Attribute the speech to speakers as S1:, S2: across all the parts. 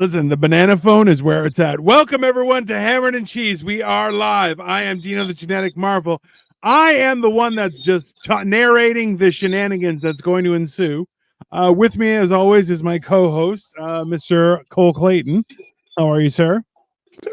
S1: Listen, the banana phone is where it's at. Welcome, everyone, to Hammered and Cheese. We are live. I am Dino, the Genetic Marvel. I am the one that's just narrating the shenanigans that's going to ensue. With me, as always, is my co-host, Mr. Cole Clayton. How are you, sir?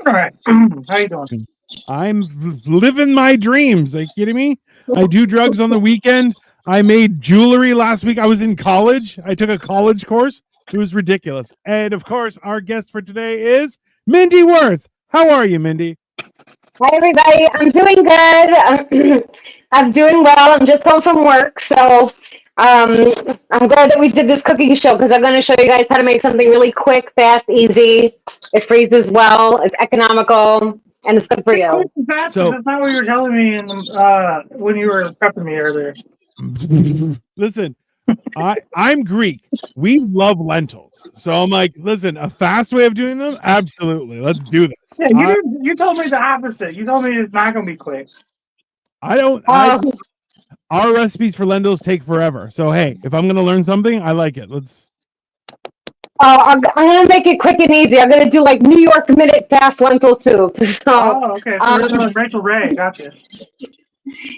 S2: All right. How you doing?
S1: I'm living my dreams. Are you kidding me? I do drugs on the weekend. I made jewelry last week. I was in college. I took a college course. It was ridiculous. And of course, our guest for today is Mindy Wirth. How are you, Mindy?
S3: Hi, everybody. I'm doing good. I'm doing well. I'm just home from work. So I'm glad that we did this cooking show because I'm going to show you guys how to make something really quick, fast, easy. It freezes well. It's economical. And it's good for you.
S2: That's not what you were telling me when you were prepping me earlier.
S1: Listen, I'm Greek. We love lentils. So I'm like, listen, a fast way of doing them? Absolutely. Let's do this.
S2: Yeah, you told me the opposite. You told me it's not going to be quick.
S1: Our recipes for lentils take forever. So, hey, if I'm going to learn something, I like it.
S3: I'm going to make it quick and easy. I'm going to do like New York minute fast lentil soup. So,
S2: okay. So we're doing Rachel Ray. Gotcha.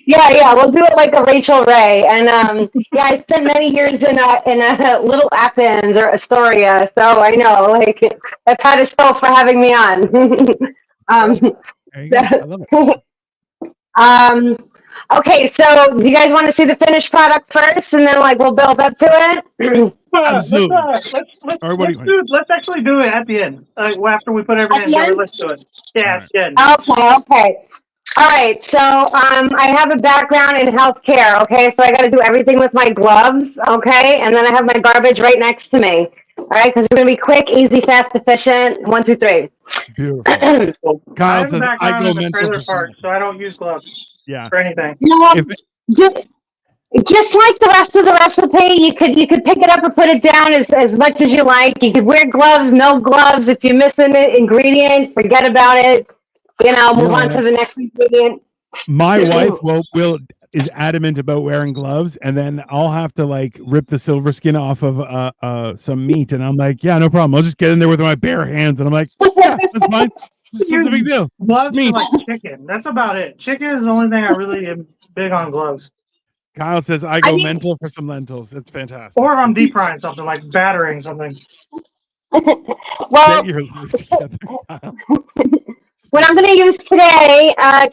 S3: Yeah, we'll do it like a Rachel Ray. And I spent many years in a little Athens or Astoria, so I know. Like, I've had a soul for having me on.
S1: There you go. I love it.
S3: Okay, so do you guys want to see the finished product first, and then we'll build up to it?
S1: Absolutely.
S2: Let's actually do it at the end. After we put everything in, let's do it. Yeah, at the end.
S3: Okay. All right, so I have a background in healthcare, okay? So I got to do everything with my gloves, okay? And then I have my garbage right next to me, all right? Because we're going to be quick, easy, fast, efficient. 1, 2, 3.
S1: Beautiful. Kyle says,
S2: I go in the trailer park, so I don't use gloves for anything.
S3: Just like the rest of the recipe, you could pick it up or put it down as much as you like. You could wear gloves, no gloves. If you're missing an ingredient, forget about it. Move on to the next ingredient.
S1: My wife is adamant about wearing gloves, and then I'll have to rip the silver skin off of some meat, and I'm like, yeah, no problem. I'll just get in there with my bare hands, and I'm like, yeah, that's fine. What's the big deal?
S2: Gloves are like chicken. That's about it. Chicken is the only thing I really am big on gloves.
S1: Kyle says I go mental for some lentils. It's fantastic.
S2: Or if I'm deep frying something, like battering something.
S3: Well, what I'm going to use today, so I'm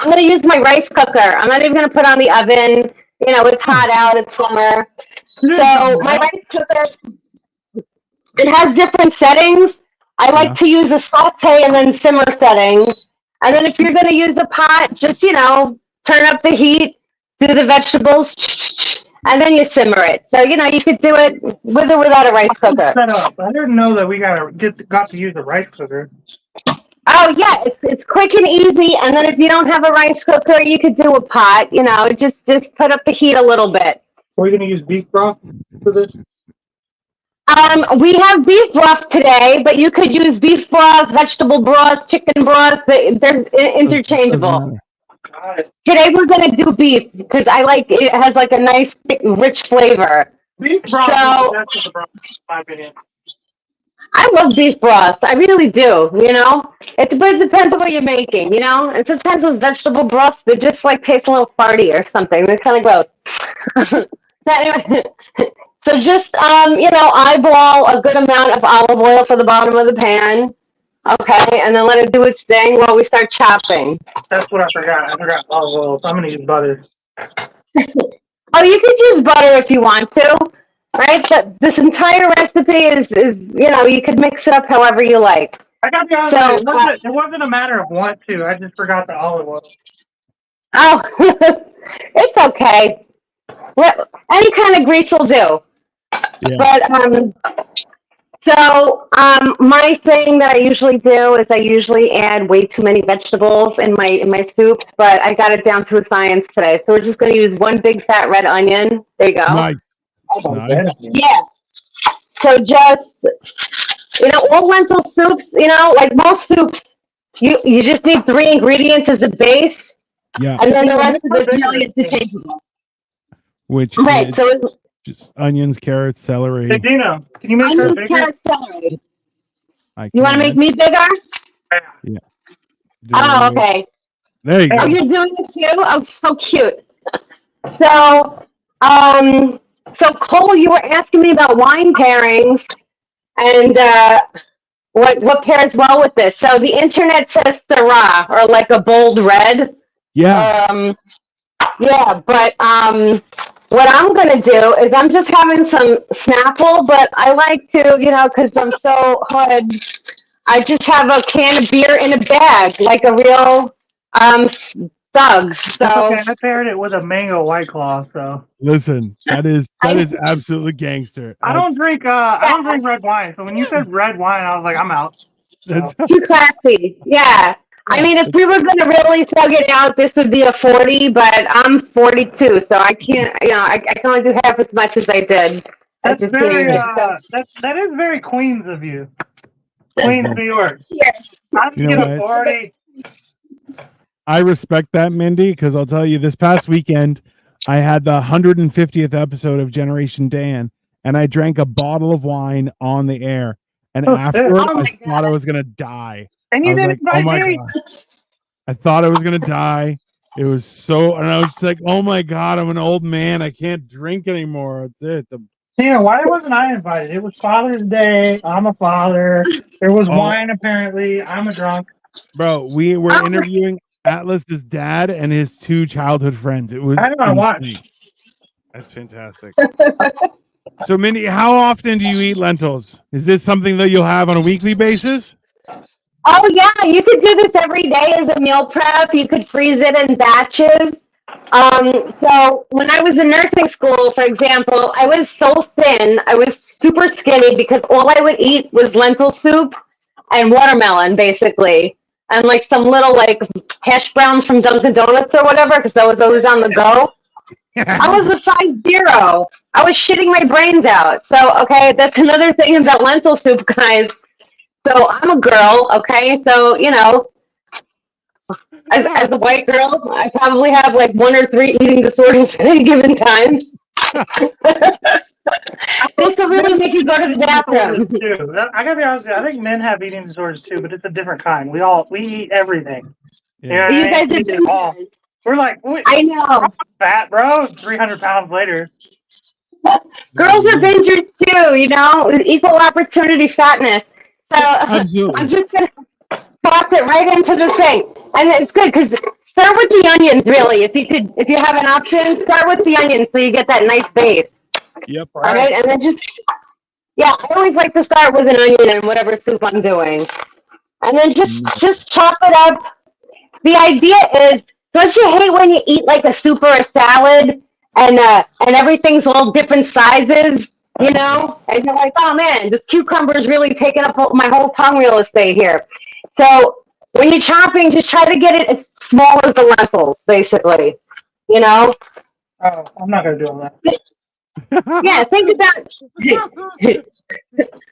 S3: going to use my rice cooker. I'm not even going to put on the oven. It's hot out. It's summer. So my rice cooker, it has different settings. I like to use a saute and then simmer setting. And then if you're going to use the pot, just, turn up the heat, do the vegetables, and then you simmer it. So, you could do it with or without a rice cooker.
S2: I didn't know that we got to use a rice cooker.
S3: Oh, yeah, it's quick and easy. And then if you don't have a rice cooker, you could do a pot, just put up the heat a little bit.
S2: Are we going to use beef broth for this?
S3: We have beef broth today, but you could use beef broth, vegetable broth, chicken broth. They're interchangeable. Today we're going to do beef because it has a nice, thick, rich flavor.
S2: Beef broth is the broth, in my opinion.
S3: I love beef broth. I really do, But it depends on what you're making, And sometimes with vegetable broths, they just taste a little farty or something. They're kind of gross. Anyway, so just, eyeball a good amount of olive oil for the bottom of the pan. Okay, and then let it do its thing while we start chopping.
S2: That's what I forgot. I forgot olive oil, so I'm going to use butter.
S3: Oh, you could use butter if you want to. Right, but this entire recipe is you could mix it up however you like.
S2: I got to be honest, it wasn't a matter of want to. I just forgot the olive oil.
S3: Oh, it's okay. Any kind of grease will do. Yeah. But my thing that I usually do is I usually add way too many vegetables in my soups, but I got it down to a science today. So we're just going to use one big fat red onion. There you go.
S1: Nice.
S3: Yeah. So just, all lentil soups, like most soups, you just need 3 ingredients as a base.
S1: Yeah.
S3: And then the rest of it is interchangeable.
S1: Which
S3: is
S1: just onions, carrots, celery.
S2: Hey, Dino, can you make
S3: onions, carrots, celery. You want to make me bigger?
S1: Yeah.
S3: Oh, okay.
S1: There you go.
S3: Are you doing it too? Oh, so cute. So Cole, you were asking me about wine pairings and what pairs well with this. So the internet says Syrah or like a bold red.
S1: Yeah.
S3: Yeah, but what I'm gonna do is I'm just having some Snapple, but I like to, because I'm so hood, I just have a can of beer in a bag, like a real thug. So
S2: okay. I paired it with a mango White Claw. So
S1: listen, that is absolutely gangster.
S2: I don't drink red wine. So when you said red wine, I was like, I'm out.
S1: That's
S3: too classy. Yeah. I mean, if we were going to really thug it out, this would be a 40, but I'm 42, so I can't, I can only do half as much as I did.
S2: That's very, that is very Queens of you. Queens, New York.
S3: Yes.
S2: I'm going to 40.
S1: I respect that, Mindy, because I'll tell you, this past weekend, I had the 150th episode of Generation Dan, and I drank a bottle of wine on the air. And afterward, I thought I was going to die.
S2: And you didn't
S1: oh my God. I thought I was going to die. It was so, and I was just like, oh my God, I'm an old man. I can't drink anymore. That's it.
S2: Yeah, why wasn't I invited? It was Father's Day. I'm a father. There was wine, apparently. I'm a drunk.
S1: Bro, we were interviewing Atlas's dad and his 2 childhood friends. It was
S2: I don't know why.
S1: That's fantastic. So, Mindy, how often do you eat lentils? Is this something that you'll have on a weekly basis?
S3: Oh, yeah. You could do this every day as a meal prep. You could freeze it in batches. So when I was in nursing school, for example, I was so thin. I was super skinny because all I would eat was lentil soup and watermelon, basically. And like some little like hash browns from Dunkin' Donuts or whatever, because I was always on the go. I was a size 0. I was shitting my brains out. So, okay, that's another thing about lentil soup, guys. So I'm a girl, okay? So, as a white girl, I probably have like 1 or 3 eating disorders at any given time. This will really make you go to the bathroom.
S2: I gotta be honest with you, I think men have eating disorders too, but it's a different kind. We eat everything.
S1: Yeah.
S3: You guys are doing all.
S2: We're like,
S3: I know.
S2: I'm fat, bro. 300 pounds later.
S3: Girls are bingers too, equal opportunity fatness. So
S1: Absolutely.
S3: I'm just gonna toss it right into the thing, and it's good because start with the onions. Really, if you have an option, start with the onions so you get that nice base.
S1: Yep.
S3: All right, and then I always like to start with an onion in whatever soup I'm doing, and then just chop it up. The idea is, don't you hate when you eat like a soup or a salad and everything's all different sizes? And you're like, oh man, this cucumber is really taking up my whole tongue real estate here. So when you're chopping, just try to get it as small as the lentils, basically.
S2: Oh, I'm not gonna do all that.
S3: Yeah, think about.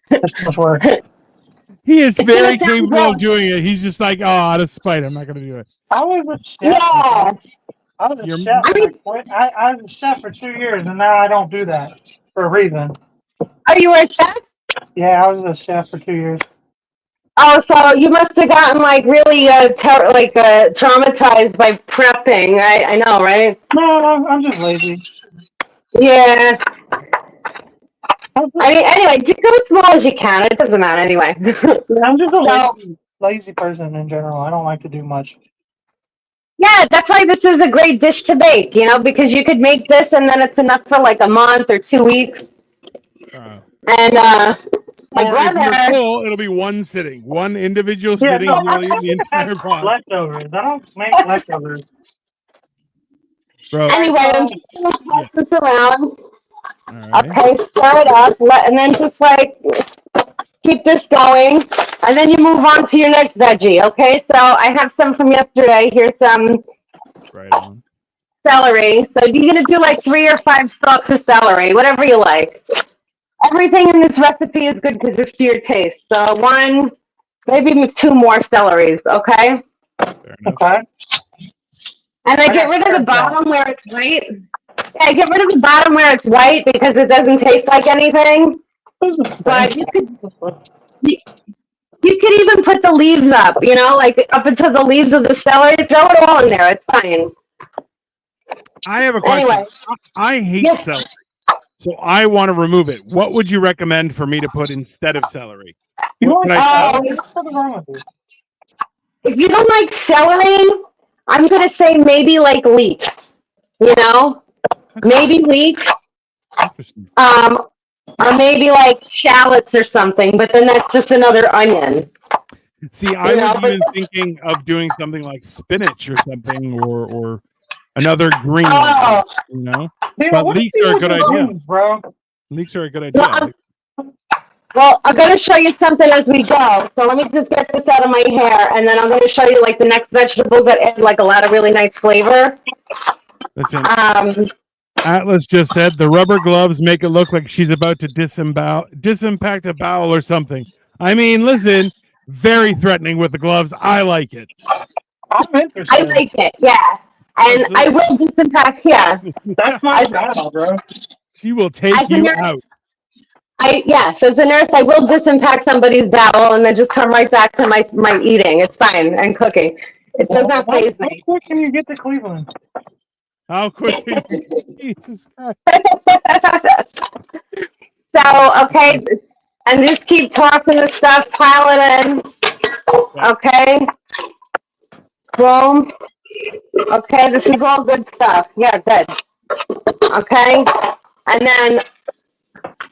S2: That's much work.
S1: He is very capable of doing it. He's just like, out of spite, I'm not gonna do it.
S2: I was a chef.
S3: Yeah.
S2: I was a chef. I was a chef for 2 years, and now I don't do that for a reason.
S3: Are you a chef?
S2: Yeah, I was a chef for 2 years.
S3: Oh, so you must have gotten like really traumatized by prepping. I know, right?
S2: No, I'm just lazy.
S3: Yeah. I mean, anyway, just go as small as you can. It doesn't matter anyway.
S2: I'm just a lazy person in general. I don't like to do much.
S3: Yeah, that's why this is a great dish to bake, because you could make this and then it's enough for like a month or 2 weeks. And my brother,
S1: if you're full, it'll be one sitting, one individual sitting. You'll eat the entire pot.
S2: Leftovers. I don't make leftovers.
S1: Bro.
S3: Anyway, I'm just going to pass this around.
S1: Right.
S3: Okay, stir it up, and then just like keep this going, and then you move on to your next veggie. Okay, so I have some from yesterday. Here's some celery. So you're gonna do like 3 or 5 stalks of celery, whatever you like. Everything in this recipe is good because it's to your taste. So 1, maybe 2 more celeries. Okay.
S2: Okay.
S3: And I get rid of the bottom where it's white. Yeah, get rid of the bottom where it's white because it doesn't taste like anything. But you You could even put the leaves up, you know, like up into the leaves of the celery. Throw it all in there. It's fine.
S1: I have a question.
S3: Anyway.
S1: I hate
S3: Yes.
S1: celery, so I want to remove it. What would you recommend for me to put instead of celery?
S2: You
S1: What
S2: know
S1: could I
S2: what?
S3: Oh.
S2: What's wrong with you?
S3: If you don't like celery, I'm gonna say maybe like leeks. You know, maybe leeks.
S1: Interesting.
S3: Or maybe like shallots or something. But then that's just another onion.
S1: See, I was even thinking of doing something like spinach or something, or another green.
S3: Oh.
S1: You know,
S2: Dude,
S1: but
S2: what
S1: leeks
S2: is
S1: are a
S2: with
S1: good
S2: the
S1: idea.
S2: greens, bro?
S1: Leeks are a good idea.
S3: Well, I'm going to show you something as we go. So let me just get this out of my hair, and then I'm going to show you like the next vegetables that add like a lot of really nice flavor.
S1: Listen, Atlas just said the rubber gloves make it look like she's about to disimpact a bowel or something. I mean, listen, very threatening with the gloves. I like it.
S2: I'm interested.
S3: I like it, yeah. And
S1: Absolutely.
S3: I will disimpact, yeah.
S2: That's my job, bro.
S1: She will take you out.
S3: So as a nurse, I will disinfect somebody's bowel and then just come right back to my eating. It's fine, and cooking. It does not faze
S2: How
S3: me.
S2: quick can you get to Cleveland?
S1: How quick can you? Jesus Christ.
S3: So, okay, and just keep tossing the stuff, pile it in. Okay. Boom. Okay, this is all good stuff. Yeah, good. Okay. And then,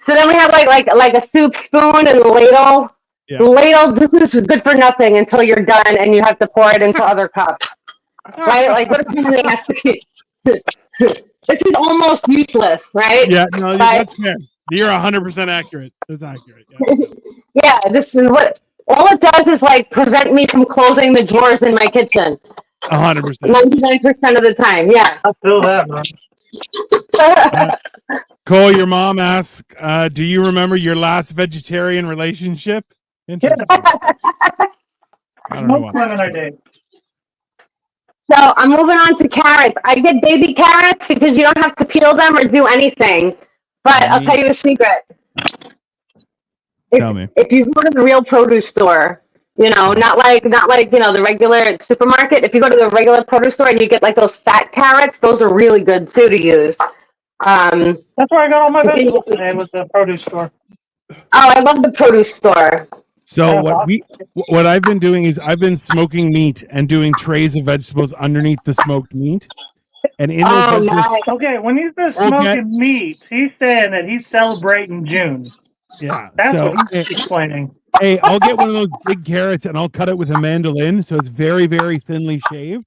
S3: so then we have like a soup spoon and a ladle.
S1: Yeah.
S3: The ladle, this is good for nothing until you're done and you have to pour it into other cups. Right? Like, what if somebody has to... This is almost useless, right?
S1: Yeah, no, that's fair. You're 100% accurate. That's accurate. Yeah.
S3: Yeah, this is what... All it does is, like, prevent me from closing the drawers in my kitchen.
S1: 100%.
S3: 99% of the time, yeah.
S2: I feel that, bro.
S1: Cole, your mom asks, do you remember your last vegetarian relationship? Interesting. I don't know why.
S3: So I'm moving on to carrots. I get baby carrots because you don't have to peel them or do anything. But I'll tell you a secret.
S1: Tell me.
S3: If you go to the real produce store, you know, not like you know the regular supermarket. If you go to the regular produce store and you get like those fat carrots, those are really good too to use.
S2: That's where I got all my vegetables today, was the produce store.
S3: Oh, I love the produce store.
S1: So what I've been doing is I've been smoking meat and doing trays of vegetables underneath the smoked meat. And in those
S3: nice.
S2: Okay, when he's been smoking meat, he's saying that he's celebrating June.
S1: Yeah.
S2: That's what he's explaining.
S1: Hey, I'll get one of those big carrots and I'll cut it with a mandolin so it's very, very thinly shaved.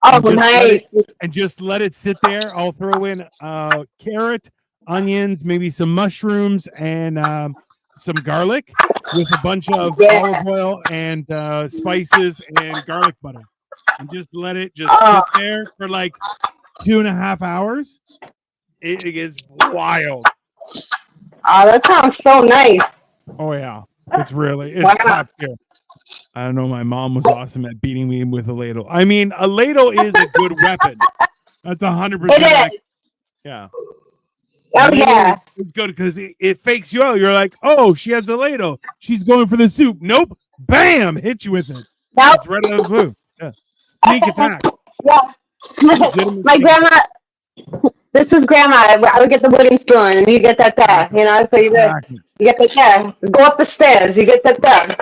S3: Oh, nice.
S1: And just let it sit there. I'll throw in carrot, onions, maybe some mushrooms, and some garlic with a bunch of olive oil and spices and garlic butter. And just let it just sit there for like 2.5 hours. It is wild.
S3: Oh, that sounds so nice.
S1: Oh, yeah. It's top tier. I don't know. My mom was awesome at beating me with a ladle. I mean, a ladle is a good weapon. That's 100%.
S3: It is.
S1: Yeah.
S3: Oh, yeah.
S1: It's good because it fakes you out. You're like, oh, she has a ladle. She's going for the soup. Nope. Bam. Hit you with it.
S3: Nope.
S1: It's right out of the blue. Yeah. Sneak attack.
S3: Yeah. My grandma, this is grandma. I would get the wooden spoon and you get that there, you know? So you get that there. Go up the stairs. You get that there.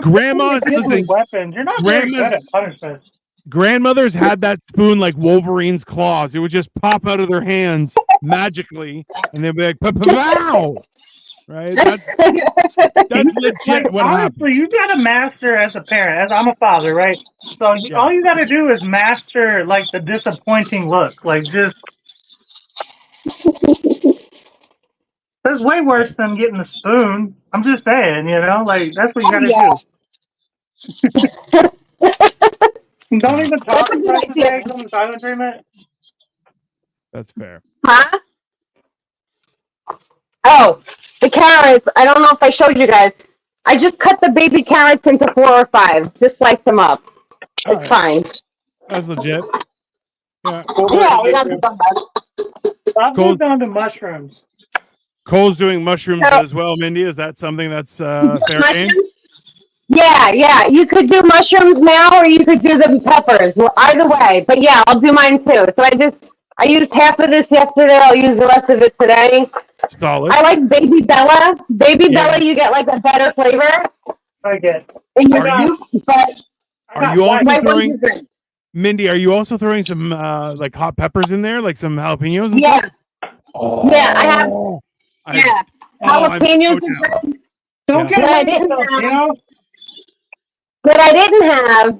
S1: Grandma's
S2: weapons. You're not very good at punishment.
S1: Grandmothers had that spoon like Wolverine's claws. It would just pop out of their hands magically, and they'd be like, "Pow!" Right? That's legit. What
S2: honestly, you got to master as a parent. As I'm a father, right? So all you got to do is master like the disappointing look. Like just that's way worse than getting the spoon. I'm just saying, you know, like that's what you got to do. Don't even talk about the eggs on the silent treatment.
S1: That's fair.
S3: Huh? Oh, the carrots. I don't know if I showed you guys. I just cut the baby carrots into 4 or 5. Just slice them up. It's fine.
S1: That's legit. Yeah.
S2: I've moved on to mushrooms.
S1: Cole's doing mushrooms as well, Mindy. Is that something that's fair game?
S3: Yeah. You could do mushrooms now, or you could do the peppers. Well, either way. But yeah, I'll do mine too. So I used half of this yesterday. I'll use the rest of it today.
S1: Solid.
S3: I like Baby Bella. Baby
S1: Yeah.
S3: Bella, you get like a better flavor.
S2: I guess.
S3: In your
S1: Are you-
S3: soup, but
S1: Are you also
S3: my
S1: throwing, Mindy? Are you also throwing some like hot peppers in there, like some jalapenos? And
S3: yeah,
S1: stuff? Oh,
S3: yeah, I have. Yeah,
S1: I'm
S3: jalapenos.
S1: so down.
S2: Don't
S1: Yeah.
S2: get
S3: But I
S2: ahead of
S3: didn't
S2: yourself,
S3: have-
S2: you know?
S3: What I didn't have,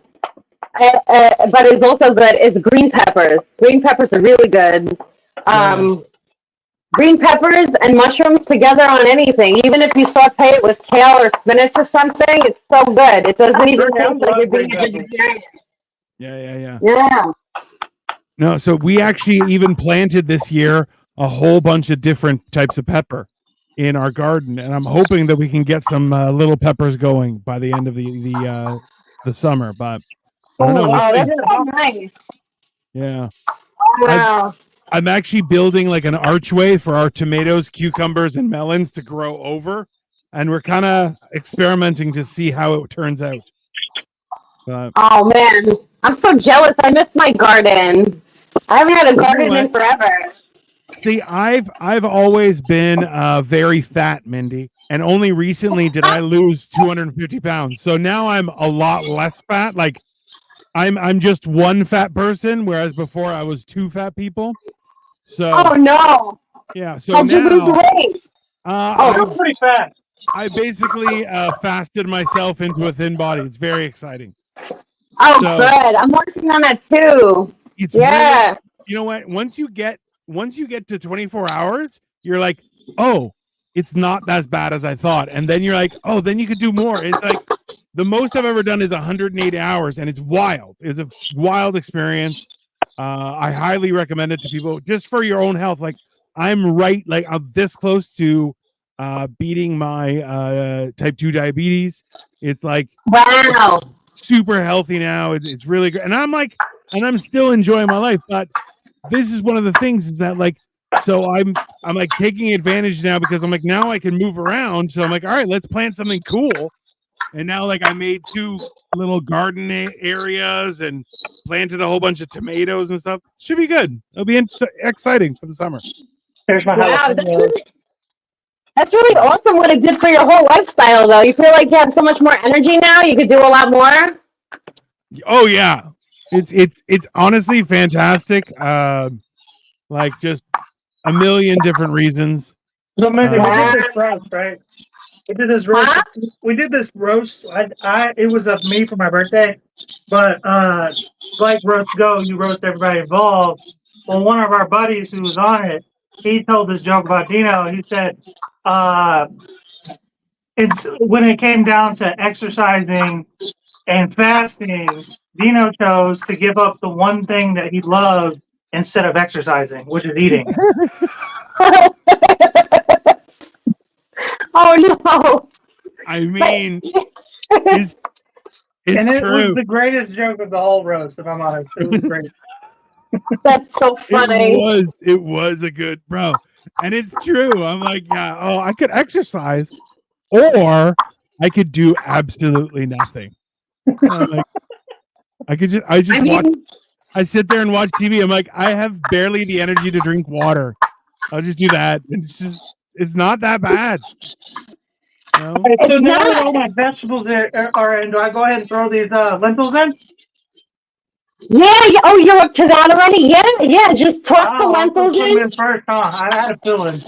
S3: but is also good, is green peppers. Green peppers are really good. Green peppers and mushrooms together on anything, even if you saute it with kale or spinach or something, it's so good. It doesn't even taste like you're being a vegetarian.
S1: Yeah.
S3: Yeah.
S1: No, so we actually even planted this year a whole bunch of different types of pepper in our garden, and I'm hoping that we can get some little peppers going by the end of the summer. But I don't know. We'll
S3: Oh,
S1: see.
S3: that's so nice.
S1: Yeah,
S3: Wow.
S1: I'm actually building like an archway for our tomatoes, cucumbers, and melons to grow over, and we're kind of experimenting to see how it turns out.
S3: Oh man, I'm so jealous. I miss my garden. I haven't had a garden in forever.
S1: See, I've always been very fat, Mindy, and only recently did I lose 250 pounds. So now I'm a lot less fat. Like I'm just one fat person, whereas before I was two fat people. So
S3: Oh no.
S1: yeah. So
S3: How'd you lose
S1: now
S3: weight?
S2: You're pretty fat.
S1: I basically fasted myself into a thin body. It's very exciting.
S3: Oh,
S1: So-
S3: good. I'm working on that too.
S1: It's
S3: Yeah.
S1: really, you know what? Once you get to 24 hours, you're like, oh, it's not as bad as I thought. And then you're like, oh, then you could do more. It's like the most I've ever done is 180 hours, and it's wild. It's a wild experience. I highly recommend it to people just for your own health. Like I'm this close to beating my type 2 diabetes. It's like
S3: Wow.
S1: super healthy now. It's really good. And I'm still enjoying my life, but this is one of the things is that like, so I'm like taking advantage now because I'm like, now I can move around. So I'm like, all right, let's plant something cool. And now like I made 2 little garden areas and planted a whole bunch of tomatoes and stuff. Should be good. It'll be exciting for the summer.
S2: Here's my
S3: Wow,
S2: jalapeno.
S3: that's really awesome what it did for your whole lifestyle though. You feel like you have so much more energy now, you could do a lot more?
S1: Oh yeah. It's honestly fantastic. Like just a million different reasons.
S2: So maybe we
S3: Wow.
S2: did this roast, right? We did this roast.
S3: Huh?
S2: We did this roast. It was of me for my birthday, but like roast go, you roast everybody involved. Well, one of our buddies who was on it, he told this joke about Dino. He said, it's when it came down to exercising and fasting, Dino chose to give up the one thing that he loved instead of exercising, which is eating.
S3: Oh no.
S1: I mean, it's
S2: And it was
S1: true.
S2: the greatest joke of the whole roast, if I'm honest. It was great.
S3: That's so funny.
S1: It was a good bro, and it's true. I'm like, yeah. Oh, I could exercise, or I could do absolutely nothing. I'm like, I watch. I sit there and watch TV. I'm like, I have barely the energy to drink water. I'll just do that. It's not that bad. You know?
S2: Okay, so now that all my vegetables are in, do I go ahead and throw these lentils in?
S3: Yeah. Oh, you're up to that already? Yeah. Just toss the lentils
S2: I'll put them
S3: in.
S2: in first, huh? I had a feeling.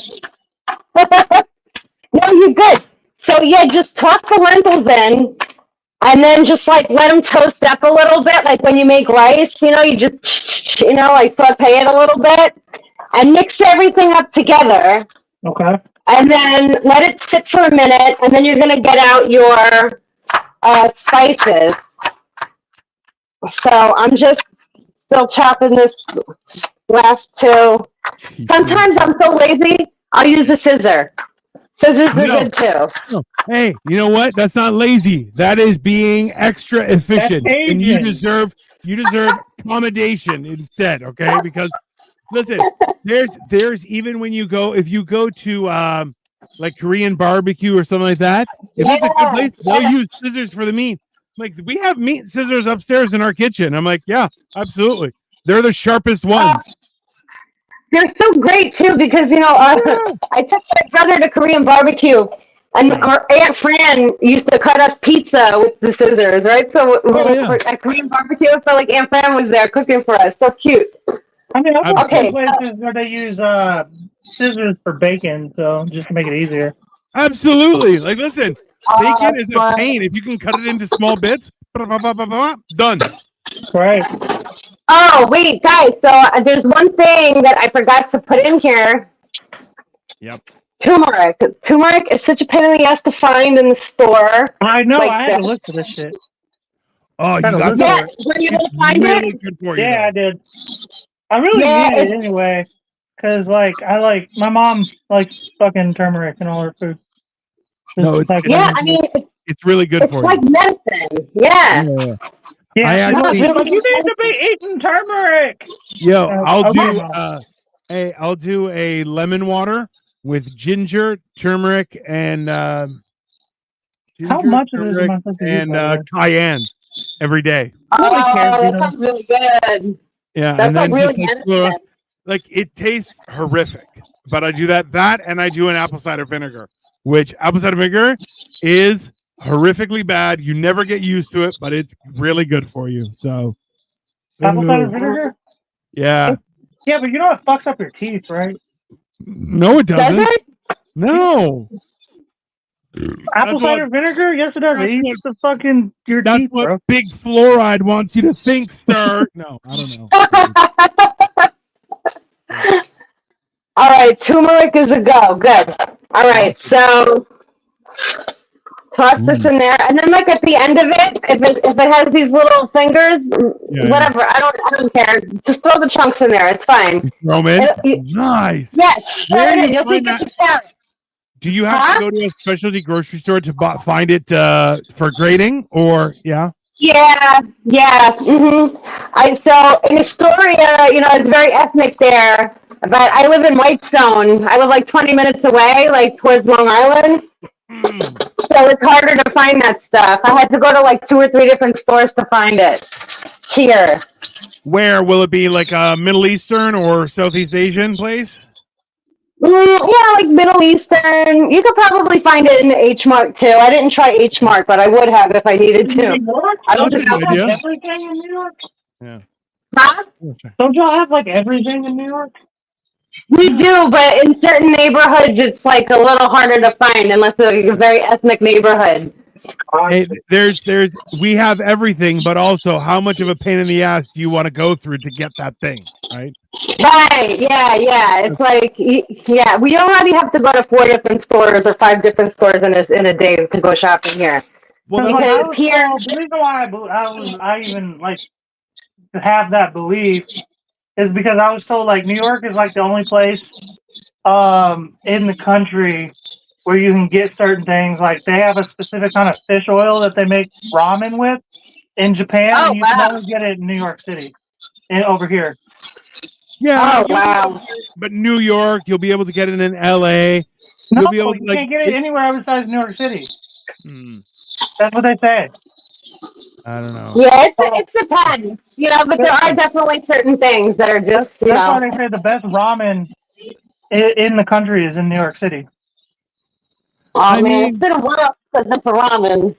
S3: No, you're good. So yeah, just toss the lentils in, and then just like let them toast up a little bit, like when you make rice. You just like saute it a little bit, and mix everything up together.
S2: Okay.
S3: And then let it sit for a minute, and then you're gonna get out your spices. So I'm just still chopping this last 2. Sometimes I'm so lazy, I'll use the scissor. Scissors are good too.
S1: Hey, you know what? That's not lazy. That is being extra efficient,
S2: That's
S1: and you
S2: Asian.
S1: deserve accommodation instead. Okay, because listen, there's even when if you go to like Korean barbecue or something like that, if it's a good place, they'll use scissors for the meat. Like, we have meat scissors upstairs in our kitchen. I'm like, yeah, absolutely. They're the sharpest ones.
S3: They're so great too because I took my brother to Korean barbecue, and our Aunt Fran used to cut us pizza with the scissors, right? So at Korean barbecue, it felt like Aunt Fran was there cooking for us. So cute.
S2: I mean, I've got places where they use scissors for bacon, so just to make it easier.
S1: Absolutely. Like, listen, bacon is a pain. If you can cut it into small bits, done.
S2: Right.
S3: Oh, wait, guys. So there's one thing that I forgot to put in here.
S1: Yep.
S3: Turmeric. Turmeric is such a pain in the ass to find in the store.
S2: I know. Like I had to look for this shit.
S1: Oh, you got
S3: that? Were you able to find
S1: really
S3: it?
S1: Good for you,
S2: I did. I really needed it anyway. Because, my mom likes fucking turmeric in all her food.
S1: It's really good for you.
S3: It's like medicine. Yeah.
S2: Yeah, you need to be eating turmeric.
S1: Yo, I'll do a lemon water with ginger, turmeric, and
S2: how much of this am I supposed to
S1: and cayenne every day.
S3: That sounds really good.
S1: Yeah,
S3: that's
S1: and then
S3: really
S1: like it tastes horrific, but I do that, and I do an apple cider vinegar, which apple cider vinegar is horrifically bad. You never get used to it, but it's really good for you. So
S2: apple cider vinegar?
S1: Yeah.
S2: Yeah, but you know it fucks up your teeth, right?
S1: No, it doesn't. Does it? No.
S2: Apple cider vinegar? Yes, it does. It eats the fucking your
S1: that's
S2: teeth,
S1: what
S2: bro.
S1: Big Fluoride wants you to think, sir. No, I don't know.
S3: All right, turmeric is a go. Good. All right, so toss this in there, and then like at the end of it, if it has these little fingers, whatever, I don't care. Just throw the chunks in there. It's fine.
S1: Throw them in. Nice.
S3: Yes.
S1: Do you have to go to a specialty grocery store to find it for grading, or Yeah. Mm-hmm. So in Astoria, it's very ethnic there. But I live in Whitestone. I live like 20 minutes away, like towards Long Island. So it's harder to find that stuff. I had to go to like 2 or 3 different stores to find it here. Where will it be? Like a Middle Eastern or Southeast Asian place?
S3: Like Middle Eastern. You could probably find it in the H Mart too. I didn't try H Mart, but I would have if I needed to. I don't think
S2: have everything in New York.
S1: Yeah.
S3: Huh?
S2: Don't y'all have like everything in New York?
S3: We do, but in certain neighborhoods, it's like a little harder to find unless it's like a very ethnic neighborhood.
S1: Hey, we have everything, but also how much of a pain in the ass do you want to go through to get that thing, right?
S3: Right, yeah. It's like, we already have to go to 4 different stores or 5 different stores in a day to go shopping here.
S2: Well, the reason why I even like to have that belief is because I was told like New York is like the only place in the country where you can get certain things. Like they have a specific kind of fish oil that they make ramen with in Japan, and you can only get it in New York City and over here.
S1: Yeah. Oh, wow. But New York, you'll be able to get it in LA.
S2: No, you can't get it anywhere besides New York City. That's what they say.
S1: I don't know.
S3: Yeah, it depends. But there are definitely certain things that are just,
S2: That's why they say the best ramen in the country is in New York City.
S3: Oh, man, it's been a while since for ramen.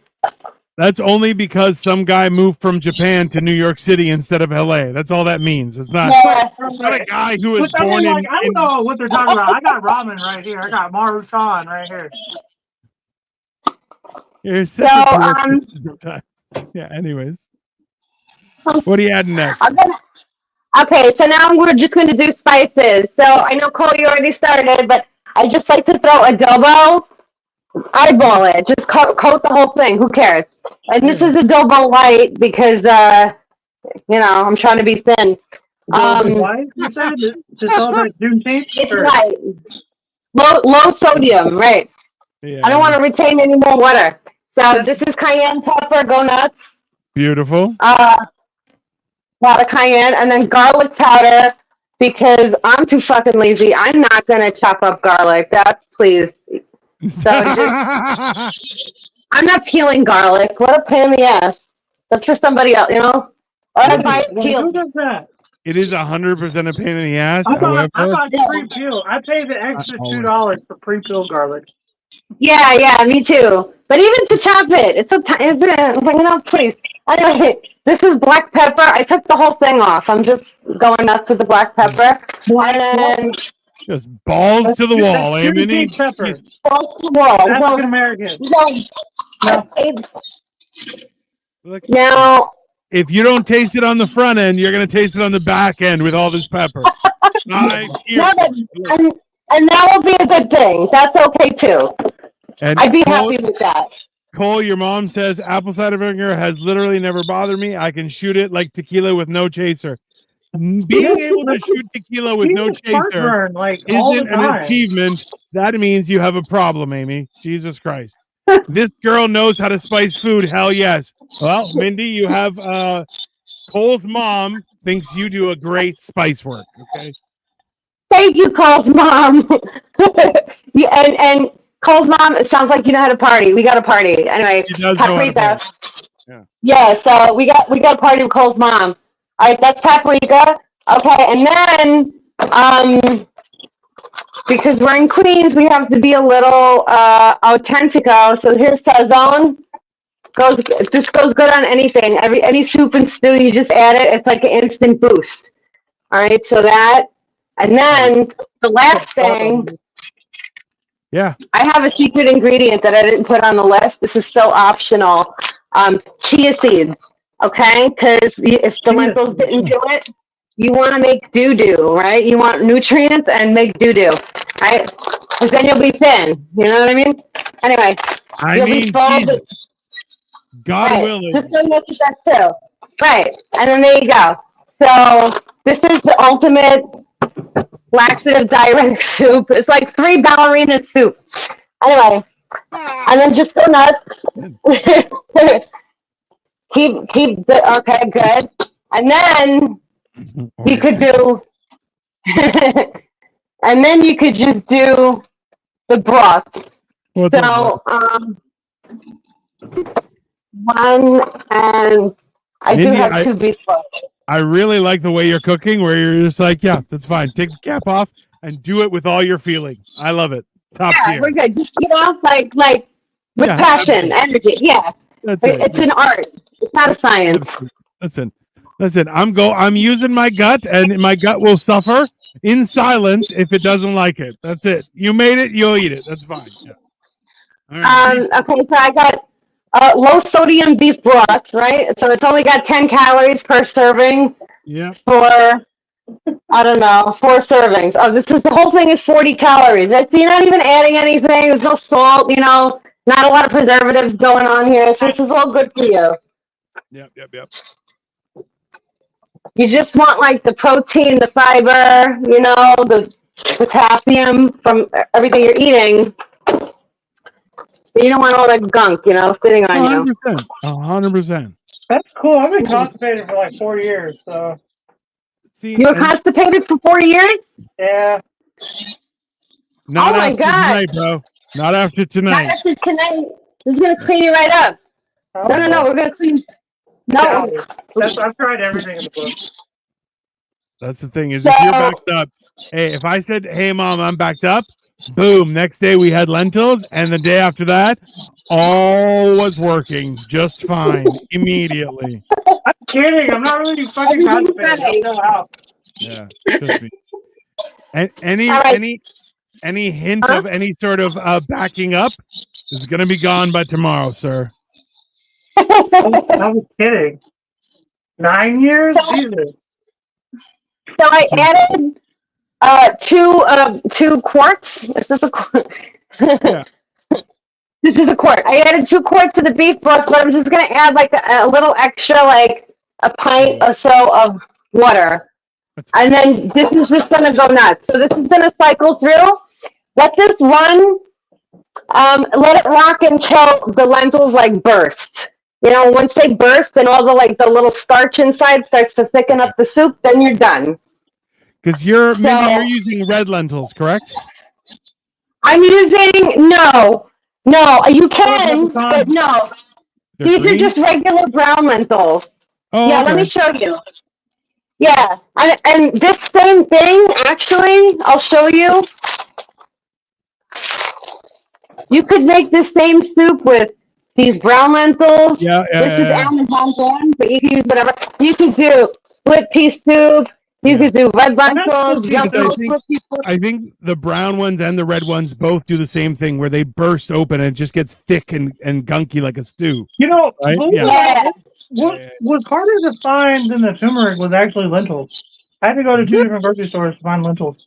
S1: That's only because some guy moved from Japan to New York City instead of LA. That's all that means. It's not, it's not a guy who was born in...
S2: I don't know what they're talking about. I got ramen right here. I got Maruchan right here.
S1: You're yeah, anyways. What are you adding next?
S3: Okay, so now we're just going to do spices. So I know, Cole, you already started, but I just like to throw adobo, eyeball it, just coat the whole thing. Who cares? And this is adobo light because, I'm trying to be thin.
S2: Why? You said to celebrate Juneteenth?
S3: It's light. Low sodium, right. Yeah. I don't want to retain any more water. So this is cayenne pepper, go nuts.
S1: Beautiful.
S3: A lot of cayenne, and then garlic powder because I'm too fucking lazy. I'm not gonna chop up garlic. Please. So I'm not peeling garlic. What a pain in the ass. That's for somebody else, you know? Or I buy it
S2: Who
S3: peeled.
S2: does that?
S1: It is 100% a pain in the ass.
S2: I
S1: However,
S2: bought pre-peel. I pay the extra $2 for pre-peeled garlic.
S3: Yeah, me too. But even to chop it, it's so tiny. You know, please. Anyway, this is black pepper. I took the whole thing off. I'm just going nuts with the black pepper. And then
S1: just balls to the wall, eh, Mindy?
S2: Pepper.
S3: balls to the wall.
S2: African American.
S3: Now,
S1: if you don't taste it on the front end, you're going to taste it on the back end with all this pepper.
S3: and that will be a good thing. That's okay too.
S1: And
S3: I'd be happy with that.
S1: Cole, your mom says apple cider vinegar has literally never bothered me. I can shoot it like tequila with no chaser. Being able to shoot tequila with no chaser isn't an achievement. That means you have a problem, Amy. Jesus Christ. This girl knows how to spice food. Hell yes. Well, Mindy, you have Cole's mom thinks you do a great spice work. Okay.
S3: Thank you, Cole's mom. and Cole's mom, it sounds like you know how to party. We got a party. Anyway,
S1: she does know how to party.
S3: Yeah, so we got a party with Cole's mom. All right, that's paprika. Okay, and then because we're in Queens, we have to be a little authentico. So here's sazon. This goes good on anything. Any soup and stew, you just add it. It's like an instant boost. All right, so that, and then the last thing.
S1: Yeah.
S3: I have a secret ingredient that I didn't put on the list. This is so optional. Chia seeds. Okay, because if the lentils didn't do it, you want to make doo-doo, right? You want nutrients and make doo-doo, right? Because then you'll be thin. You know what I mean? Anyway.
S1: God willing.
S3: Just so much of that too. Right. And then there you go. So this is the ultimate laxative diuretic soup. It's like 3 ballerina soup. Anyway. And then just go nuts. Okay, good. And then you could do, and then you could just do the broth. One, and I do have 2 beef broths.
S1: I really like the way you're cooking, where you're just like, yeah, that's fine. Take the cap off and do it with all your feeling. I love it. Top tier.
S3: We're good. Just like with passion, energy. Yeah. It's an art. It's not a science.
S1: Listen. I'm using my gut, and my gut will suffer in silence if it doesn't like it. That's it. You made it. You'll eat it. That's fine. Yeah. All right.
S3: Okay, so I got low sodium beef broth, right? So it's only got 10 calories per serving.
S1: Yeah.
S3: For 4 servings. Oh, the whole thing is 40 calories. You're not even adding anything. There's no salt. Not a lot of preservatives going on here. So this is all good for you.
S1: Yep.
S3: You just want like the protein, the fiber, the potassium from everything you're eating. You don't want all that gunk, sitting on
S1: 100%. 100%.
S2: That's cool. I've been constipated for like 4 years. So.
S3: See, you were constipated for 4 years?
S2: Yeah.
S1: Not after tonight, bro. Not after tonight.
S3: Not after tonight. This is gonna clean you right up. No. We're gonna clean. No.
S2: I've tried everything in the book.
S1: That's the thing, is if you're backed up. Hey, if I said, hey, Mom, I'm backed up, boom, next day we had lentils, and the day after that, all was working just fine immediately.
S2: I'm kidding. I'm not really fucking constipated.
S1: Yeah, trust me. Any hint of any sort of backing up is going to be gone by tomorrow, sir.
S2: I'm kidding. 9 years? Jesus.
S3: So I added two quarts. This is a quart.
S1: Yeah.
S3: This is a quart. I added 2 quarts to the beef broth, but I'm just going to add like a little extra, like a pint or so of water. And then this is just going to go nuts. So this is going to cycle through. Let this run. Let it rock until the lentils like burst. Once they burst and all the little starch inside starts to thicken up the soup, then you're done.
S1: Because you're using red lentils, correct?
S3: I'm using no. You can, but no. These are just regular brown lentils.
S1: Oh,
S3: yeah,
S1: okay.
S3: let me show you. Yeah, and this same thing, actually, I'll show you. You could make the same soup with these brown lentils.
S1: Yeah,
S3: This is Amazon brand, but you can use whatever. You could do split pea soup. You could do red lentils.
S1: I think the brown ones and the red ones both do the same thing, where they burst open and it just gets thick and gunky like a stew.
S2: You know,
S1: right?
S2: what was harder to find than the turmeric was actually lentils. I had to go to 2 different grocery stores to find lentils.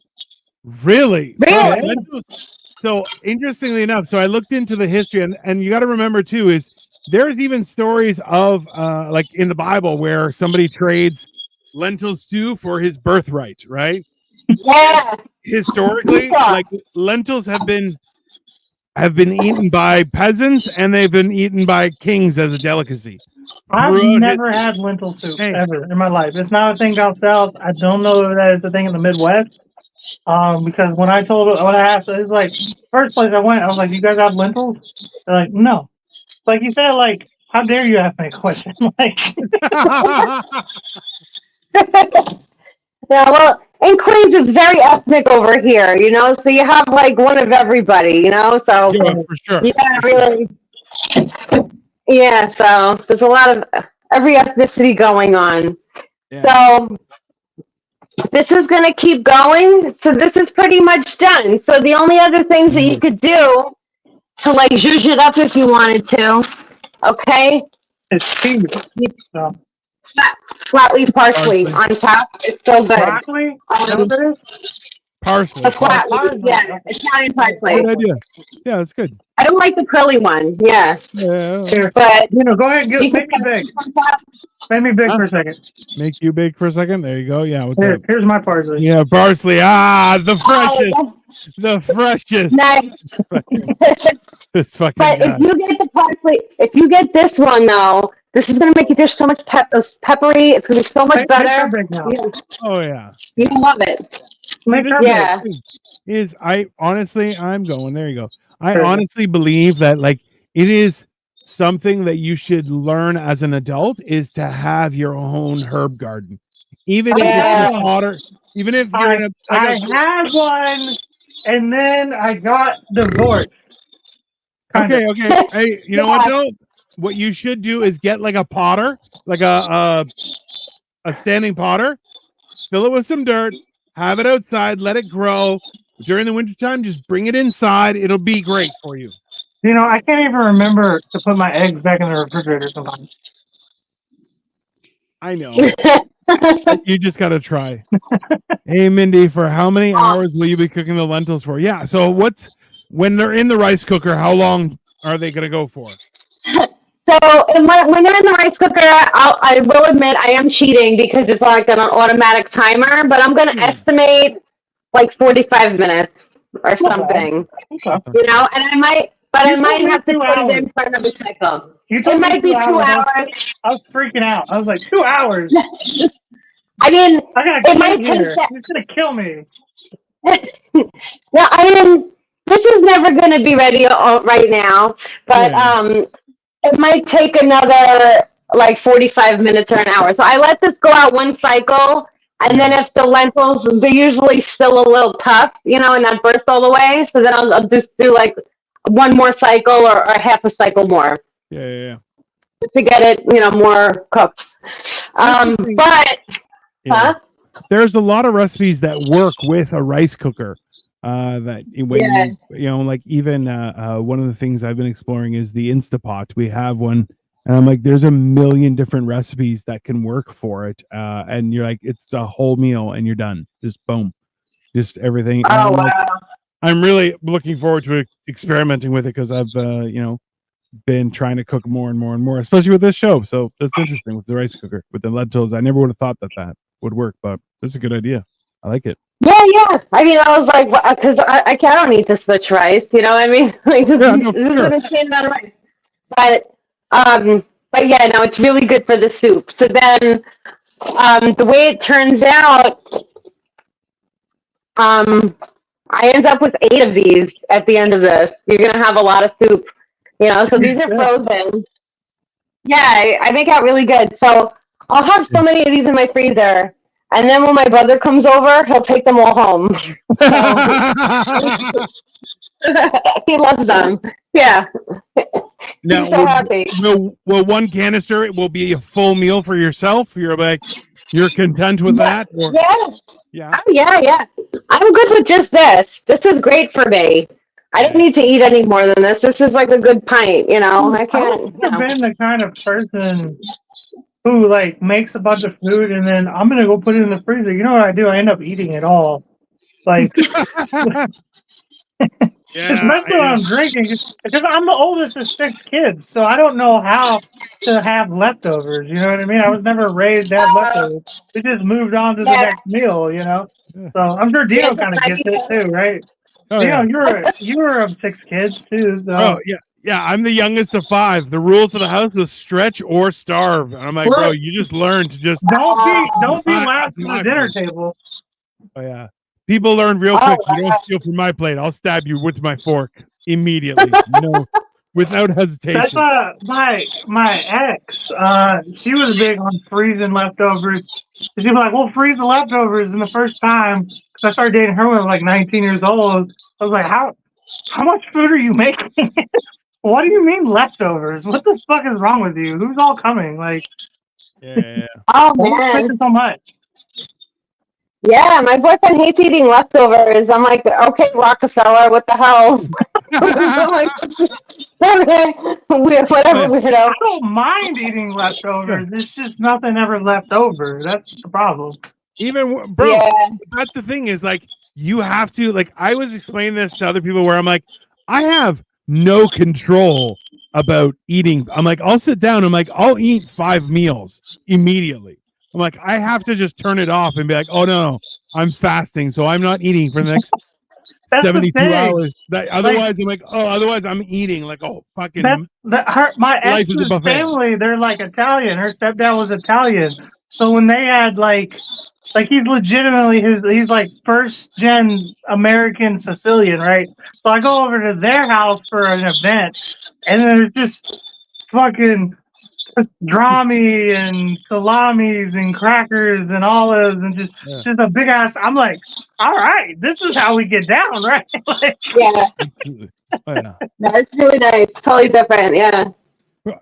S1: Really?
S3: Really?
S1: Lentils. So interestingly enough, so I looked into the history, and you got to remember too is there's even stories of like in the Bible where somebody trades lentil stew for his birthright, right?
S3: Yeah.
S1: Historically, like lentils have been eaten by peasants and they've been eaten by kings as a delicacy.
S2: I've never had lentil soup ever in my life. It's not a thing down south. I don't know if that is a thing in the Midwest. Because when I asked, it was like first place I went, I was like, "You guys have lentils?" They're like, "No." Like you said, like, how dare you ask me a question? Like,
S3: yeah, well, in Queens, it's very ethnic over here, so you have like one of everybody, so
S1: for sure.
S3: you gotta really, so there's a lot of every ethnicity going on.
S1: Yeah.
S3: So this is going to keep going. So this is pretty much done. So the only other things that you could do to like zhuzh it up if you wanted to, okay?
S2: It's cheese. So.
S3: Flat leaf parsley on top. It's so good.
S2: Broccoli?
S1: Parsley.
S3: A flat leaf, yeah. Italian parsley.
S1: Good idea. Yeah, that's good.
S3: I don't like the curly one. Yeah.
S2: Here,
S3: but
S2: go ahead and make me big. Make me big for a second.
S1: Make you big for a second. There you go. Yeah.
S2: Here's my parsley.
S1: Yeah, parsley. The freshest. The freshest.
S3: Nice.
S1: This fucking
S3: but
S1: guy.
S3: if you get the parsley, if you get this one though, this is gonna make your dish so much peppery. It's gonna be so much better.
S1: Oh yeah.
S3: You love it.
S1: Yeah. I'm going. There you go. I honestly believe that like it is something that you should learn as an adult is to have your own herb garden. Even if you're a potter, even if you're in a
S2: I had one and then I got divorced.
S1: Okay. Hey, you know what though? What you should do is get like a potter, like a standing potter, fill it with some dirt, have it outside, let it grow. During the wintertime, just bring it inside. It'll be great for you.
S2: I can't even remember to put my eggs back in the refrigerator sometimes.
S1: I know. You just got to try. Hey, Mindy, for how many hours will you be cooking the lentils for? Yeah. So when they're in the rice cooker, how long are they going to go for?
S3: So when they're in the rice cooker, I will admit I am cheating because it's like an automatic timer, but I'm going to estimate like 45 minutes or something, and I might have to put it in for another cycle. It might be 2 hours.
S2: I was freaking out. I was like, 2 hours.
S3: I mean,
S2: I gotta get here. It's gonna kill me.
S3: No, I mean, this is never going to be ready right now, but it might take another like 45 minutes or an hour. So I let this go out one cycle. And then if the lentils, they're usually still a little tough, and not burst all the way. So then I'll just do like one more cycle or half a cycle more.
S1: Yeah.
S3: To get it, more cooked.
S1: There's a lot of recipes that work with a rice cooker. That when like even one of the things I've been exploring is the Instapot. We have one. And I'm like, there's a million different recipes that can work for it. And you're like, it's a whole meal and you're done. Just boom. Just everything.
S3: Oh, wow.
S1: I'm really looking forward to experimenting with it because I've, been trying to cook more and more and more, especially with this show. So that's interesting with the rice cooker, with the lentils. I never would have thought that would work, but that's a good idea. I like it.
S3: Yeah. I mean, I was like, because I don't need to switch rice. You know what I mean? Like, this is an insane amount of rice. But yeah, no, it's really good for the soup. So then, the way it turns out, I end up with 8 of these at the end of this. You're gonna have a lot of soup, So these are frozen. Yeah, I make out really good. So I'll have so many of these in my freezer, and then when my brother comes over, he'll take them all home. He loves them. Yeah.
S1: Now,
S3: He's so happy.
S1: will one canister it will be a full meal for yourself? You're content with that? Or?
S3: Yeah. Oh, yeah. I'm good with just this. This is great for me. I don't need to eat any more than this. This is like a good pint, I can't.
S2: I've never been the kind of person who like makes a bunch of food and then I'm gonna go put it in the freezer. You know what I do? I end up eating it all. Like especially when I'm drinking, because I'm the oldest of 6 kids, so I don't know how to have leftovers. You know what I mean? I was never raised to have leftovers. We just moved on to the next meal. So I'm sure Dino kind of gets it too, right? Dino, you were of 6 kids too. So.
S1: Oh yeah. I'm the youngest of 5. The rules of the house was stretch or starve. And I'm like, bro, you just learn to just
S2: don't be last at the dinner table.
S1: Oh yeah. People learn real quick. You don't steal from my plate. I'll stab you with my fork immediately. Without hesitation.
S2: That's my ex. She was big on freezing leftovers. She'd be like, "We'll freeze the leftovers." And the first time, because I started dating her when I was like 19 years old, I was like, "How much food are you making? What do you mean leftovers? What the fuck is wrong with you? Who's all coming?" Like,
S1: yeah.
S3: Oh man,
S2: so much.
S3: Yeah, my boyfriend hates eating leftovers. I'm like, okay, Rockefeller, what the hell? I'm like, okay, whatever, weirdo.
S2: I don't mind eating leftovers. It's just nothing ever left over. That's the problem.
S1: Even, bro, that's the thing is, like, you have to, like, I was explaining this to other people where I'm like, I have no control about eating. I'm like, I'll sit down. I'm like, I'll eat 5 meals immediately. I'm like, I have to just turn it off and be like, oh no, I'm fasting, so I'm not eating for the next 72 hours. Otherwise, I'm like, otherwise I'm eating like, fucking.
S2: My ex's family, they're like Italian. Her stepdad was Italian, so when they had like he's legitimately he's like first gen American Sicilian, right? So I go over to their house for an event, and there's just fucking pastrami and salamis and crackers and olives and just a big ass. I'm like, all right, this is how we get down, right?
S3: That's really nice. Totally different,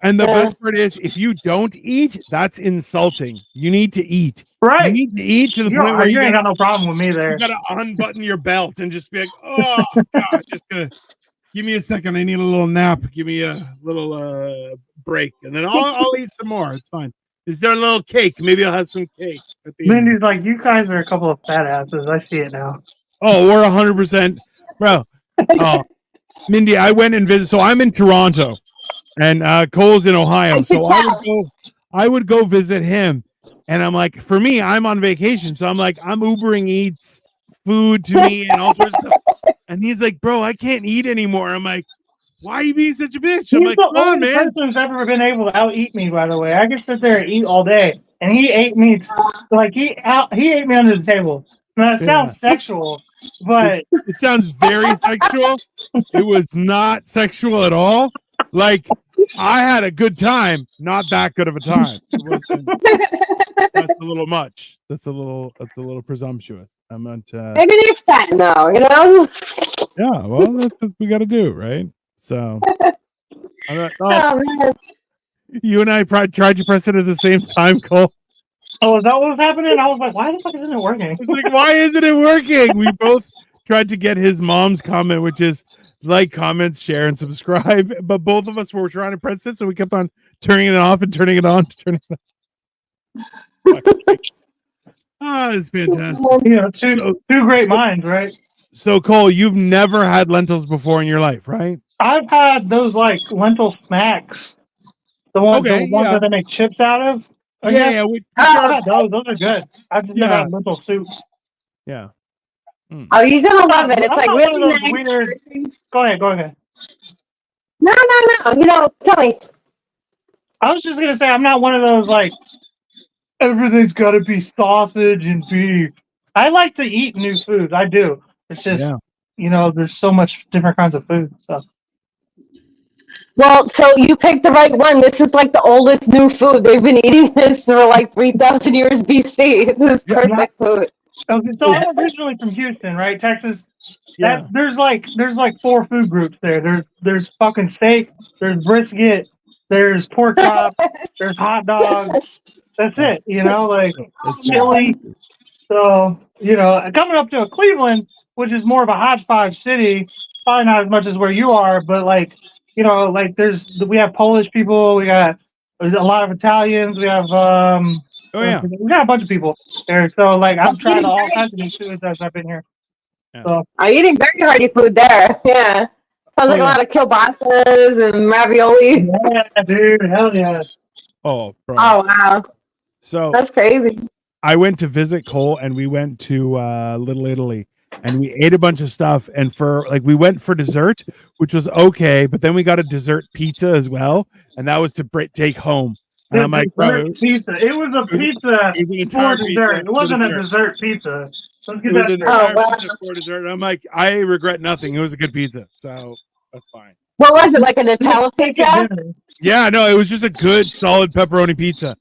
S1: And the best part is, if you don't eat, that's insulting. You need to eat.
S2: Right.
S1: You need to eat to the point where
S2: you ain't got no problem with me there.
S1: You gotta unbutton your belt and just be like, oh God, just gonna give me a second. I need a little nap. Give me a little break, and then I'll eat some more. It's fine. Is there a little cake? Maybe I'll have some cake.
S2: Mindy's like, you guys are a couple of fat asses. I see it now.
S1: Oh, we're 100%, bro. Oh, Mindy, I went and visited. So I'm in Toronto, and Cole's in Ohio. So I would go visit him, and I'm like, for me, I'm on vacation, so I'm like, I'm Ubering Eats food to me and all sorts of stuff. And he's like, bro, I can't eat anymore. I'm like, why are you being such a bitch? I'm like, come on, man.
S2: Person who's ever been able to out-eat me, by the way. I could sit there and eat all day, and he ate me like he ate me under the table. Now that sounds sexual, but
S1: it sounds very sexual. It was not sexual at all. Like, I had a good time, not that good of a time. That's a little much. That's a little presumptuous. I meant
S3: maybe next time, though.
S1: Yeah, well, that's what we got to do, right? So, you and I tried to press it at the same time, Cole.
S2: Oh, is that what was happening? I was like, why the fuck isn't it working?
S1: It's like, why isn't it working? We both tried to get his mom's comment, which is like, comment, share, and subscribe. But both of us were trying to press it, so we kept on turning it off and turning it on, turning it on. It's fantastic.
S2: Two great minds, right?
S1: So, Cole, you've never had lentils before in your life, right?
S2: I've had those like lentil snacks, the ones that they make chips out of.
S1: I've had
S2: those. Those are good. I've just never had lentil soup.
S1: Yeah.
S3: Oh, you're gonna love it. It's like really nice.
S2: Weird. Go ahead.
S3: No. Tell me.
S2: I was just gonna say I'm not one of those like everything's got to be sausage and beef. I like to eat new food. I do. It's just there's so much different kinds of food. So
S3: Well, so you picked the right one. This is like the oldest new food. They've been eating this for like 3,000 years BC. This is
S1: Yeah.
S3: perfect food.
S2: okay, so I'm originally from Houston, right, Texas.
S1: Yeah.
S2: There's like 4 food groups there. There's fucking steak, there's brisket, there's pork chop, there's hot dogs. That's it, like
S1: That's
S2: chili. So, coming up to Cleveland, which is more of a hodgepodge city, probably not as much as where you are, but we have Polish people, there's a lot of Italians, we have
S1: Oh yeah.
S2: we got a bunch of people there. So like I've tried all kinds of new foods as I've been here.
S1: Yeah.
S2: So
S3: I'm eating very hearty food there. Yeah. Sounds like a lot of kielbasa's and ravioli.
S2: yeah, dude, hell yeah.
S1: Oh, bro.
S3: Oh, wow.
S1: So
S3: That's crazy.
S1: I went to visit Cole, and we went to Little Italy, and we ate a bunch of stuff. And we went for dessert, which was okay, but then we got a dessert pizza as well, and that was to take home. And I'm like, bro,
S2: Pizza. It was a pizza
S1: it was an
S2: for
S1: entire
S2: dessert.
S1: pizza
S2: It wasn't
S1: for
S2: a dessert pizza. Let's get
S1: It was
S2: that
S1: an
S2: straight.
S1: entire
S3: wow.
S1: pizza for dessert. And I'm like, I regret nothing. It was a good pizza, so that's fine.
S3: What was it, like a Nutella pizza?
S1: Yeah, no, it was just a good, solid pepperoni pizza.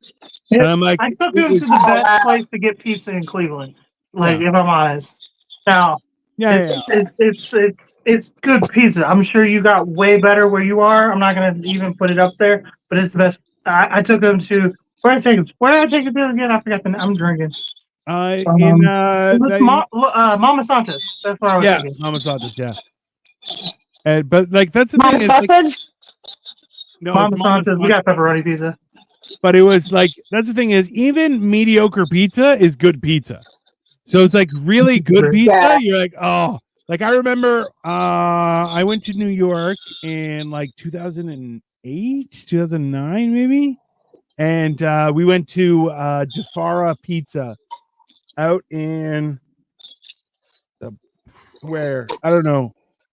S1: And I'm like,
S2: I took
S1: it
S2: him
S1: was-
S2: to the best place to get pizza in Cleveland. Like, if I'm honest. Now,
S1: yeah.
S2: it's good pizza. I'm sure you got way better where you are. I'm not gonna even put it up there, but it's the best. I took him to where did I take him to again? I forgot the name. I'm drinking. It was Mama Santos. That's what I was thinking.
S1: Mama Santos, yeah. But like that's the
S3: My
S1: thing is like,
S3: sausage?
S1: no,
S2: Mama
S1: it's Mama
S2: Santos. We got pepperoni pizza.
S1: But it was like that's the thing is even mediocre pizza is good pizza. So it's like really good pizza.
S3: Yeah.
S1: You're like, oh, like I remember I went to New York in like 2008, 2009 maybe. And we went to Jafara Pizza out in where I don't know.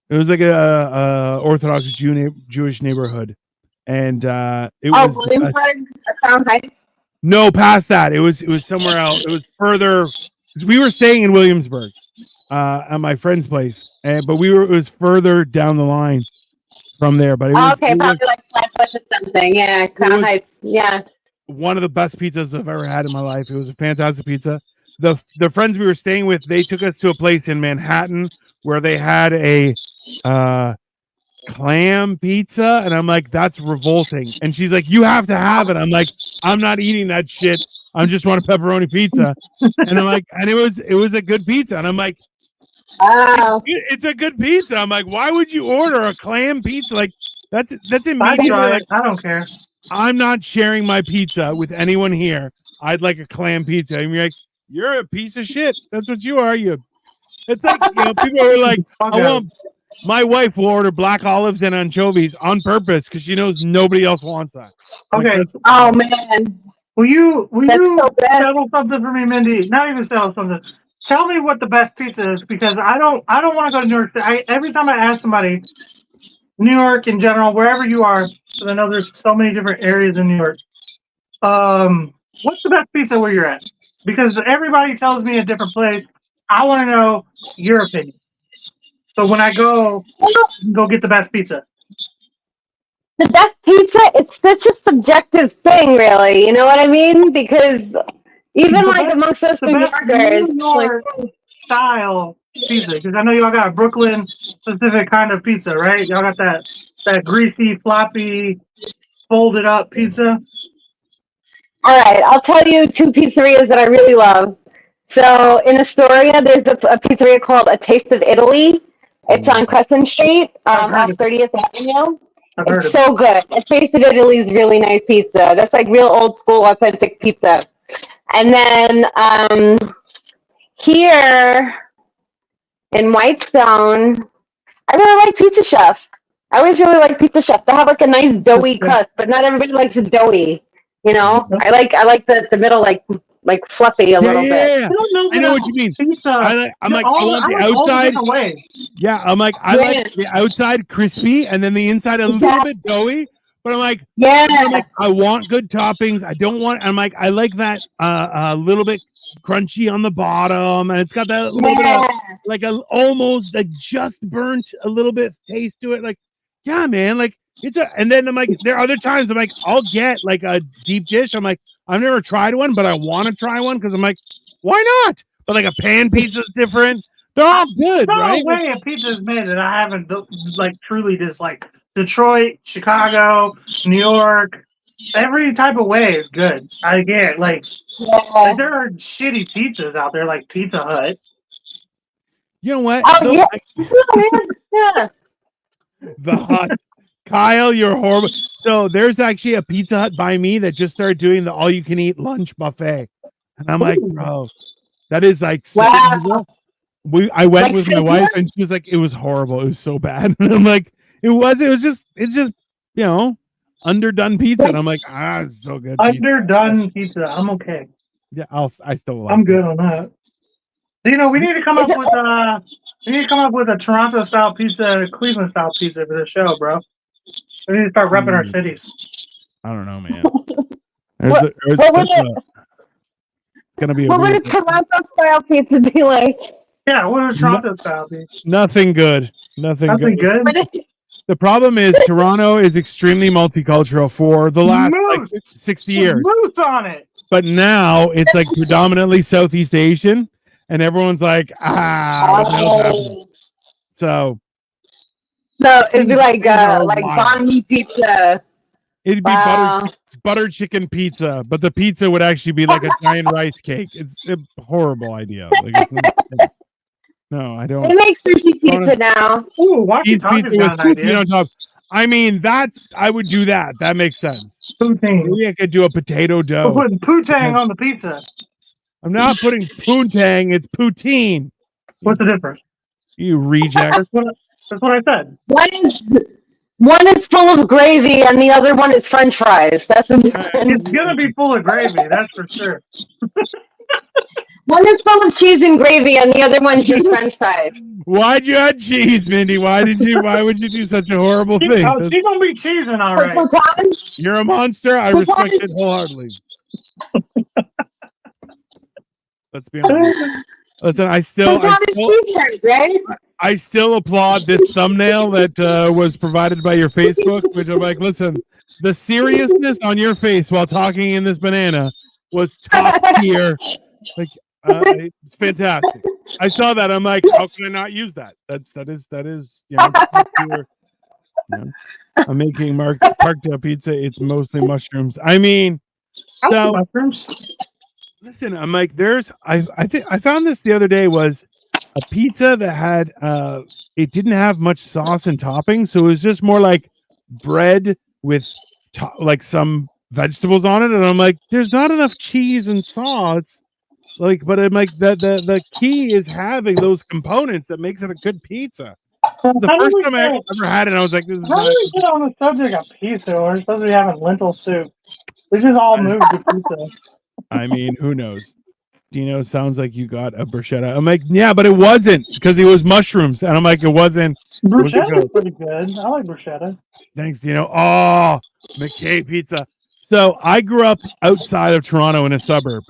S1: It was like a Orthodox Jewish neighborhood, and it was
S3: Williamsburg, Crown Heights.
S1: no past that. It was somewhere else. It was further. 'Cause we were staying in Williamsburg at my friend's place, but it was further down the line from there. But it was,
S3: Okay, probably like Flatbush or something. Yeah, Crown Heights. Yeah.
S1: one of the best pizzas I've ever had in my life. It was a fantastic pizza. The friends we were staying with, they took us to a place in Manhattan where they had a clam pizza, and I'm like, that's revolting. And she's like, you have to have it. I'm like, I'm not eating that shit. I just want a pepperoni pizza. And I'm like, and it was a good pizza. And I'm like,
S3: Wow.
S1: it's a good pizza. I'm like, why would you order a clam pizza? Like that's
S2: I
S1: immediately
S2: try
S1: like
S2: it. I don't care.
S1: I'm not sharing my pizza with anyone here. I'd like a clam pizza. And you're like, you're a piece of shit. That's what you are. It's like, people are like, my wife will order black olives and anchovies on purpose because she knows nobody else wants that. Like,
S2: Okay.
S3: Oh man.
S2: Will you
S3: That's so bad.
S2: settle something for me, Mindy? Not even settle something. Tell me what the best pizza is because I don't want to go to New York. Every time I ask somebody, New York in general, wherever you are, because I know there's so many different areas in New York. What's the best pizza where you're at? Because everybody tells me a different place. I want to know your opinion. So when I go get the best pizza.
S3: The best pizza, it's such a subjective thing, really. You know what I mean? Because even like amongst us
S2: The
S3: New
S2: best
S3: Yorkers,
S2: New
S3: like,
S2: York style pizza, because I know y'all got a Brooklyn specific kind of pizza, right? Y'all got that greasy, floppy, folded up pizza.
S3: all right, I'll tell you two pizzerias that I really love. So in Astoria, there's a pizzeria called A Taste of Italy. It's on Crescent Street, off 30th Avenue.
S2: I've heard
S3: It's
S2: of it.
S3: so good. A Taste of Italy is really nice pizza. That's like real old school, authentic pizza. And then here in Whitestone, I really like Pizza Chef. I always really like Pizza Chef. They have like a nice doughy crust, but not everybody likes it doughy. You know, I like the middle like fluffy a little bit.
S1: Yeah.
S2: I
S1: I know what you mean.
S2: Pizza.
S1: I'm like, I want the outside.
S2: All ways.
S1: Yeah, I'm like, I like the outside crispy and then the inside a little bit doughy. But I'm like,
S3: Yeah.
S1: I want good toppings. I don't want. I'm like, I like that a little bit crunchy on the bottom, and it's got that little bit of like a almost like just burnt a little bit taste to it. Like, yeah, man, like it's a. And then I'm like, there are other times I'm like, I'll get like a deep dish. I'm like, I've never tried one, but I want to try one because I'm like, why not? But like a pan pizza is different. They're all good, right?
S2: No way a pizza is made that I haven't like truly just like Detroit, Chicago, New York. Every type of way is good. I get like there are shitty pizzas out there like Pizza Hut.
S1: You know what?
S3: Oh, yeah. Yeah.
S1: The Hut. Kyle, you're horrible. So there's actually a Pizza Hut by me that just started doing the all-you-can-eat lunch buffet, and I'm like, bro, that is like
S3: Wow.
S1: I went
S3: Like
S1: with my wife, and she was like, it was horrible. It was so bad. And I'm like, it's just underdone pizza. And I'm like, it's so good.
S2: Underdone pizza. I'm okay.
S1: Yeah, I still like
S2: I'm
S1: it.
S2: good on that. You know, we need to come up with a Toronto style pizza, Cleveland style pizza for the show, bro. We need to start repping our cities.
S1: I don't know, man.
S3: What would a Toronto style pizza be like?
S2: Yeah, what would Toronto style be?
S1: Nothing good. Nothing good. The problem is Toronto is extremely multicultural for the last like 60 years.
S2: Moose on it.
S1: But now it's like predominantly Southeast Asian, and everyone's like, So
S3: it'd be like banh mi pizza.
S1: It'd be butter chicken pizza, but the pizza would actually be like a giant rice cake. It's a horrible idea. Like, no, I don't.
S3: They make sushi pizza now.
S2: Ooh, pizza
S1: with poutine on top. I mean, I would do that. That makes sense.
S2: Poutine.
S1: Maybe I could do a potato dough.
S2: We're putting poutine on the pizza.
S1: I'm not putting poontang. It's poutine.
S2: What's the difference?
S1: You reject.
S2: That's what I said.
S3: One is full of gravy and the other one is French fries.
S2: It's gonna be full of gravy, that's for sure.
S3: One is full of cheese and gravy and the other one's just French fries.
S1: Why'd you add cheese, Mindy? Why would you do such a horrible thing?
S2: She's gonna be cheesing all right.
S1: You're a monster. I respect it wholeheartedly. Let's be honest. Listen, I still applaud this thumbnail that was provided by your Facebook, which I'm like, listen, the seriousness on your face while talking in this banana was top tier. Like, it's fantastic. I saw that. I'm like, how can I not use that? That is. I'm making marked pizza. It's mostly mushrooms. I mean, so
S2: mushrooms.
S1: Listen, I'm like, I think I found this the other day was a pizza that had it didn't have much sauce and topping, so it was just more like bread with like some vegetables on it, and I'm like, there's not enough cheese and sauce. Like, but I'm like, the key is having those components that makes it a good pizza. The first time I ever had it, I was like, this is
S2: how do we get on the subject of pizza? We're supposed to be having lentil soup. We just all moved to pizza.
S1: I mean, who knows? Dino, sounds like you got a bruschetta. I'm like, yeah, but it wasn't because it was mushrooms. And I'm like, it wasn't.
S2: Bruschetta's pretty good. I like bruschetta.
S1: Thanks, Dino. Oh, McKay Pizza. So I grew up outside of Toronto in a suburb.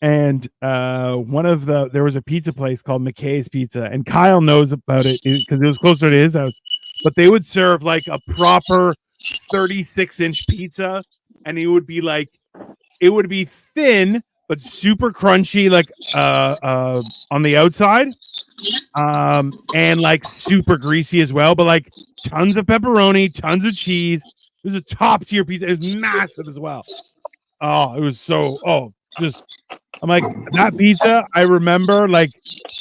S1: And there was a pizza place called McKay's Pizza. And Kyle knows about it because it was closer to his house. But they would serve like a proper 36-inch pizza. And it would be thin but super crunchy, like on the outside, and like super greasy as well. But like tons of pepperoni, tons of cheese. It was a top tier pizza. It was massive as well. Oh, it was I'm like, that pizza. I remember like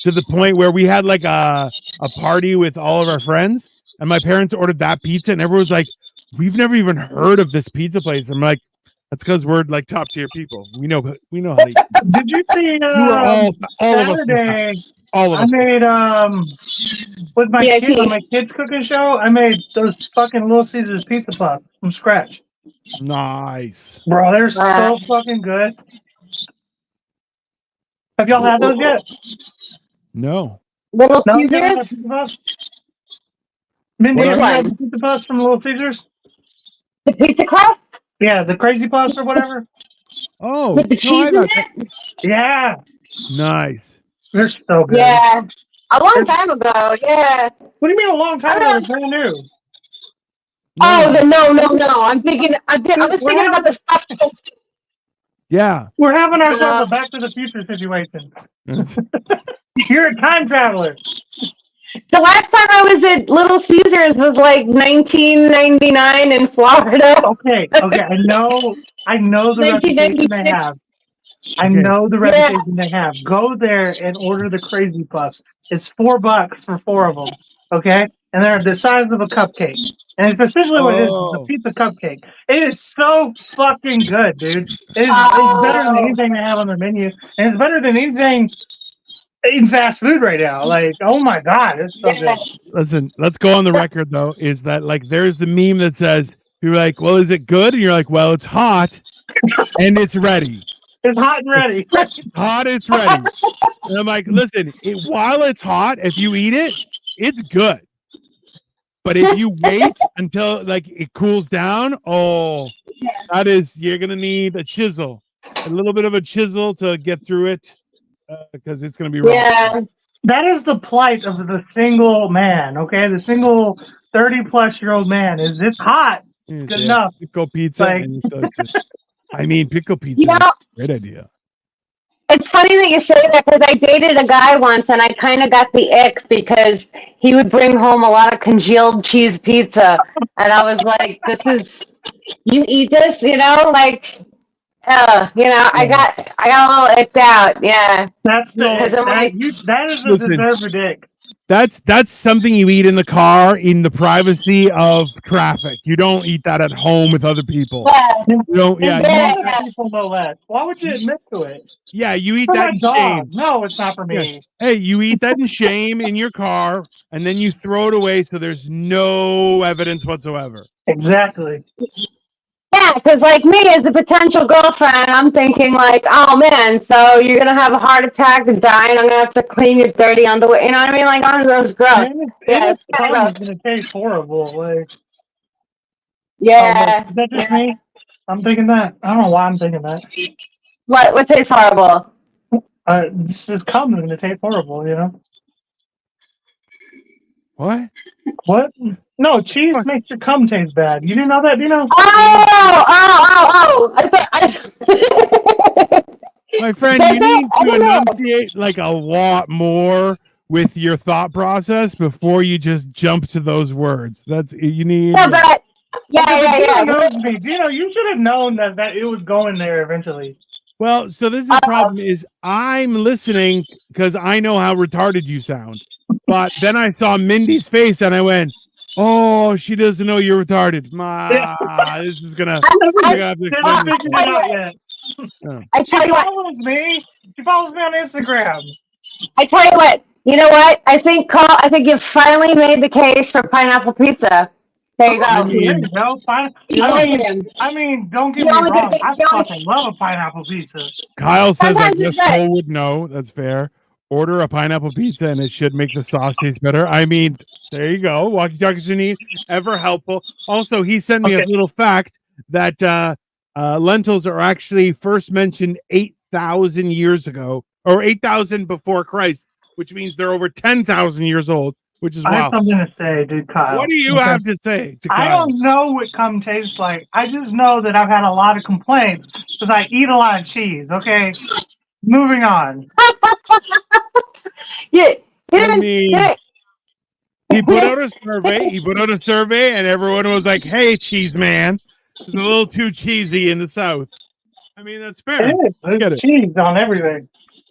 S1: to the point where we had like a party with all of our friends, and my parents ordered that pizza, and everyone was like, "We've never even heard of this pizza place." I'm like, that's because we're like top tier people. We know how to eat.
S2: Did you see
S1: all
S2: Saturday?
S1: All of us.
S2: I made with my kids on my kids cooking show. I made those fucking Little Caesars pizza puffs from scratch.
S1: Nice,
S2: bro. They're so fucking good. Have y'all had those yet?
S1: No.
S3: Little Caesars.
S2: Mindy, have you had the pizza puffs from Little Caesars?
S3: The pizza crust
S2: Yeah, the crazy puffs or whatever.
S1: Oh,
S3: with the
S1: no,
S3: cheese
S1: I
S3: in
S1: know.
S3: it.
S2: Yeah,
S1: Nice.
S2: they're so good.
S3: Yeah, a long time ago. Yeah.
S2: What do you mean a long time
S3: I
S2: ago?
S3: don't
S2: They're
S3: know.
S2: brand new.
S3: Oh,
S1: No.
S3: no. I'm thinking. I was
S2: We're
S3: thinking about the stuff.
S1: Yeah.
S2: We're having ourselves a Back to the Future situation. You're a time traveler.
S3: The last time I was at Little Caesars was like 1999 in Florida.
S2: Okay. I know the reputation they
S3: 1996.
S2: have. I
S1: Okay.
S2: know the
S3: Yeah.
S2: reputation they have. Go there and order the crazy puffs. It's $4 for 4 of them. Okay, and they're the size of a cupcake. And it's essentially what it is. It's a
S1: Oh.
S2: pizza cupcake. It is so fucking good, dude. It's better than
S3: Oh.
S2: anything they have on their menu, and it's better than anything in fast food right now. Like, oh my god, it's so
S3: Yeah.
S2: good.
S1: Listen, let's go on the record though. Is that like there's the meme that says you're like, well, is it good? And you're like, well, it's hot and it's ready.
S2: It's hot and ready.
S1: Hot, it's ready. And I'm like, listen, while it's hot, if you eat it, it's good. But if you wait until like it cools down, you're gonna need a chisel, a little bit of a chisel to get through it, because it's gonna be raw.
S3: Yeah.
S2: That is the plight of the single man. Okay, the single 30-plus-year-old man is it's hot.
S1: It's
S2: good enough.
S1: Pickle pizza,
S2: Like-
S1: and I mean, pickle pizza.
S3: You know,
S1: is a great idea.
S3: it's funny that you say that because I dated a guy once and I kind of got the ick because he would bring home a lot of congealed cheese pizza. And I was like, you eat this, like, I got all icked out. Yeah.
S2: That's the
S3: Because I'm like,
S2: that is a
S1: Listen.
S2: deserved dick.
S1: That's something you eat in the car in the privacy of traffic. You don't eat that at home with other people.
S3: yeah.
S1: You don't. Yeah.
S3: Yeah.
S1: You,
S2: Other people know less. Why would you admit to it?
S1: yeah. You eat
S2: For
S1: that
S2: my
S1: in
S2: dog.
S1: shame.
S2: No, it's not for me.
S1: Hey, you eat that in shame in your car, and then you throw it away so there's no evidence whatsoever.
S2: Exactly.
S3: Yeah, because like me as a potential girlfriend, I'm thinking like, oh man, so you're gonna have a heart attack and die, and I'm gonna have to clean your dirty underwear. You know what I mean? Like, oh, that's gross.
S2: And
S3: Yeah,
S2: it's
S3: it's kinda
S2: probably
S3: gross.
S2: gonna taste horrible. Like,
S3: Yeah.
S2: is that just me? I'm thinking that. I don't know why I'm thinking that.
S3: What tastes horrible?
S2: This cum is gonna taste horrible.
S1: What?
S2: What? No, cheese makes your cum taste bad. You didn't know that, Dino?
S3: Oh!
S1: My friend, you need to enunciate like a lot more with your thought process before you just jump to those words. That's you need.
S3: No, but
S2: Dino knows me. Dino, you should have known that it was going there eventually.
S1: Well, so this is the problem is I'm listening because I know how retarded you sound. But then I saw Mindy's face and I went, oh, she doesn't know you're retarded. This is gonna
S2: I haven't figured it out yet.
S3: I tell you what.
S2: Follows me. She follows me on Instagram.
S3: I tell you what. You know what? I think you finally made the case for pineapple pizza. There you go.
S2: There you go. I mean, don't get me wrong. I fucking love a pineapple pizza.
S1: Kyle says I
S3: Sometimes
S1: guess
S3: it's good.
S1: Cole would know. That's fair. Order a pineapple pizza and it should make the sauce taste better. I mean, there you go. Walkie talkies you need. Ever helpful. Also, he sent me a little fact that lentils are actually first mentioned 8,000 years ago, or 8,000 before Christ, which means they're over 10,000 years old, which is
S2: I have
S1: wild.
S2: something to say, dude, Kyle.
S1: What do you have to say to Kyle?
S2: I don't know what cum tastes like. I just know that I've had a lot of complaints because I eat a lot of cheese. Okay, moving on.
S3: Yeah.
S1: I mean, he put out a survey. And everyone was like, "Hey, cheese man, it's a little too cheesy in the South." I mean, that's fair.
S2: There's cheese on everything.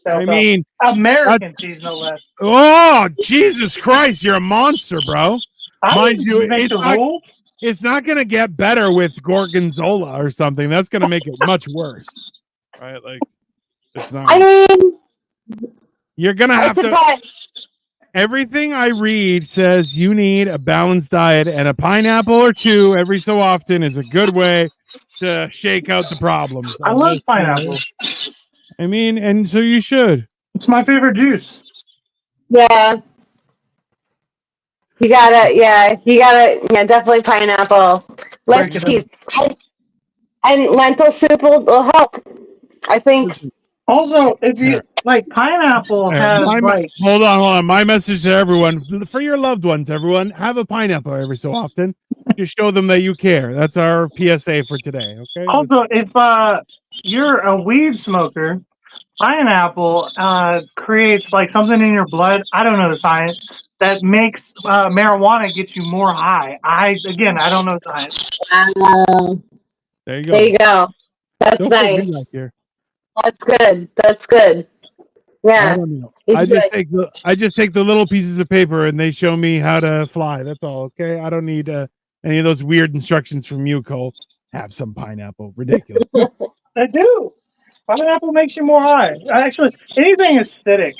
S1: I mean,
S2: American cheese, no less.
S1: Oh, Jesus Christ, you're a monster, bro. Mind you, it's not going to get better with Gorgonzola or something. That's going to make it much worse. Right? Like, it's not.
S3: I mean,
S1: you're going to have to. Everything I read says you need a balanced diet, and a pineapple or two every so often is a good way to shake out the problems.
S2: I love pineapple.
S1: I mean, and so you should.
S2: It's my favorite juice.
S3: Yeah. You gotta, definitely pineapple. less cheese. And lentil soup will help. I think.
S2: Also, if you like pineapple has like
S1: hold on. My message to everyone, for your loved ones, everyone, have a pineapple every so often. Just show them that you care. That's our PSA for today. Okay.
S2: Also, if you're a weed smoker, pineapple creates like something in your blood. I don't know the science that makes marijuana get you more high. I don't know the science.
S1: There you go.
S3: There you go. That's nice. That's good. That's good. Yeah.
S1: I don't know. I just take the little pieces of paper and they show me how to fly. That's all. Okay. I don't need any of those weird instructions from you, Cole. Have some pineapple. Ridiculous.
S2: They do. Pineapple makes you more high. Actually, anything acidic,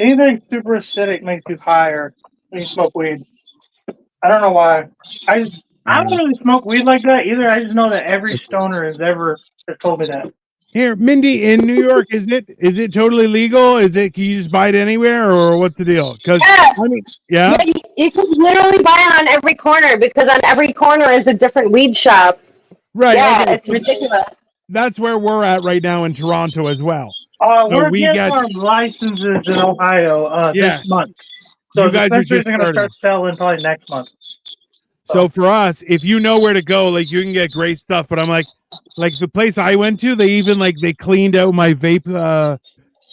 S2: anything super acidic makes you higher when you smoke weed. I don't know why. I don't really smoke weed like that either. I just know that every stoner has ever told me that.
S1: Here, Mindy, in New York, is it totally legal? Can you just buy it anywhere, or what's the deal? Because
S3: yeah, you can literally buy it on every corner because on every corner is a different weed shop.
S1: Right.
S3: Yeah, okay. It's ridiculous.
S1: That's where we're at right now in Toronto as well.
S2: We're getting our licenses in Ohio this month. So
S1: you guys are
S2: going to start selling probably next month.
S1: So for us, if you know where to go, like you can get great stuff. But I'm like the place I went to, they even they cleaned out my vape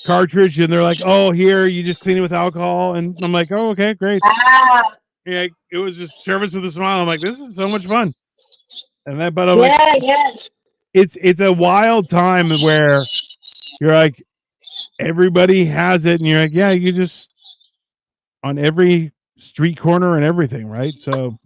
S1: cartridge, and they're like, "Oh, here, you just clean it with alcohol." And I'm like, "Oh, okay, great." Yeah, it was just service with a smile. I'm like, "This is so much fun." And then, but I'm it's a wild time where you're like, everybody has it, and you're like, yeah, you just on every street corner and everything, right? So.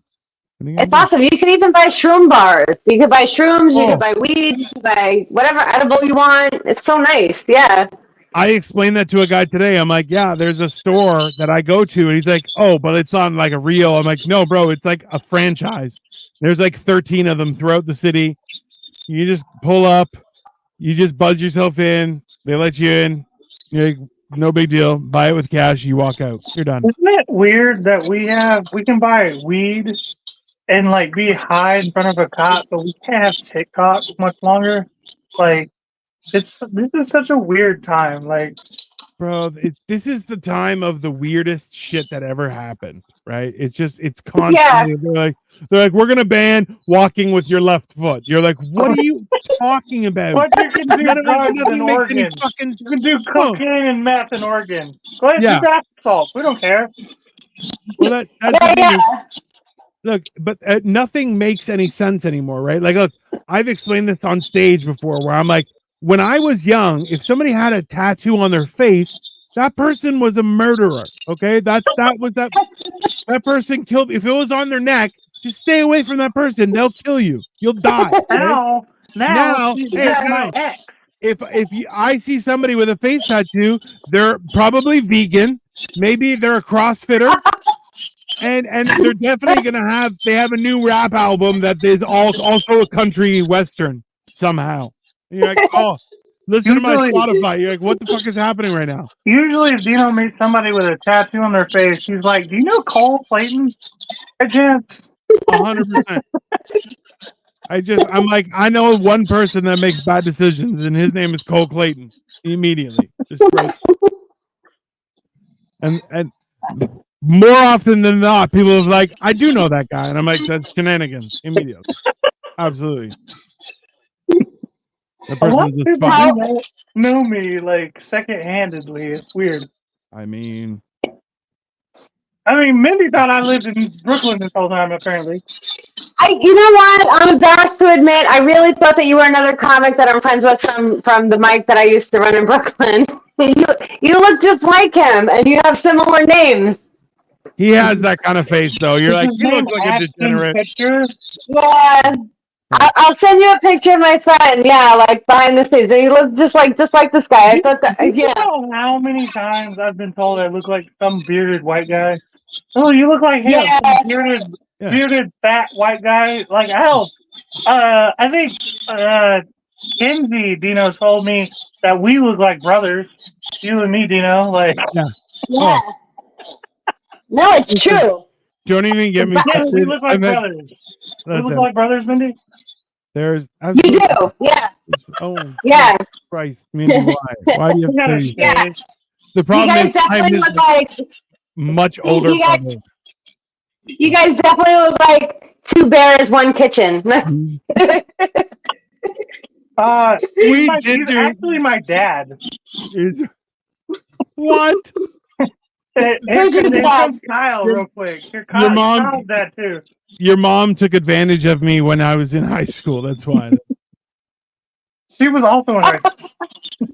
S3: It's awesome. You can even buy shroom bars. You can buy shrooms, you can buy weed, you can buy whatever edible you want. It's so nice. Yeah.
S1: I explained that to a guy today. I'm like, yeah, there's a store that I go to. And he's like, oh, but it's not like a real. I'm like, no, bro, it's like a franchise. There's like 13 of them throughout the city. You just pull up. You just buzz yourself in. They let you in. You're like, no big deal. Buy it with cash. You walk out. You're done.
S2: Isn't it weird that we can buy weed and be high in front of a cop, but we can't have TikTok much longer? This is such a weird time.
S1: Bro, this is the time of the weirdest shit that ever happened, right? It's constantly they're like, we're gonna ban walking with your left foot. You're like, what are you talking about?
S2: But you can do drugs in Oregon. You can do cocaine and meth in Oregon. Go ahead, do bath salts. We don't care.
S1: Well, that's the thing is, look, but nothing makes any sense anymore, right? Like, look, I've explained this on stage before, where I'm like, when I was young, if somebody had a tattoo on their face, that person was a murderer. Okay, that person killed. If it was on their neck, just stay away from that person. They'll kill you. You'll die.
S2: Now,
S1: if I see somebody with a face tattoo, they're probably vegan. Maybe they're a CrossFitter. And they're definitely they have a new rap album that is also a country western somehow. And you're like, oh, listen to my Spotify. You're like, what the fuck is happening right now?
S2: Usually, if Dino meets somebody with a tattoo on their face, he's like, do you know Cole Clayton? I just
S1: 100%. I'm like, I know one person that makes bad decisions, and his name is Cole Clayton. Immediately, just right. And more often than not, people are like, I do know that guy, and I'm like, that's shenanigans. Immediately, absolutely. The person's just fine.
S2: Know me second-handedly. It's weird.
S1: I mean,
S2: Mindy thought I lived in Brooklyn this whole time, apparently.
S3: You know what? I'm embarrassed to admit, I really thought that you were another comic that I'm friends with from the mic that I used to run in Brooklyn. You look just like him, and you have similar names.
S1: He has that kind of face, though. You're like, he looks like a degenerate.
S2: Picture?
S3: Yeah. I'll send you a picture of my friend. Yeah, behind the scenes. And he looks just like this guy. I thought that.
S2: You know how many times I've been told I look like some bearded white guy? Oh, you look like him. Yeah. Bearded fat white guy. I think Kenzie Dino told me that we look like brothers. You and me, Dino.
S3: Yeah. No, it's true.
S1: Don't even get me
S2: Yeah,
S1: started.
S2: we look like brothers. We look like brothers, Mindy.
S1: There's
S3: You do, yeah.
S1: oh
S3: Yeah.
S1: Christ, Mindy, why do you have to say
S3: Yeah.
S1: the
S3: You
S1: problem
S3: guys
S1: is I'm
S3: definitely look like
S1: much older
S3: you guys,
S1: brother.
S3: you guys definitely look like two bears, one kitchen.
S2: He's actually my dad.
S1: What?
S2: Here comes Kyle real quick. Here, Kyle,
S1: Your mom,
S2: Kyle's dad too.
S1: Your mom took advantage of me when I was in high school. That's why.
S2: She was also in high school.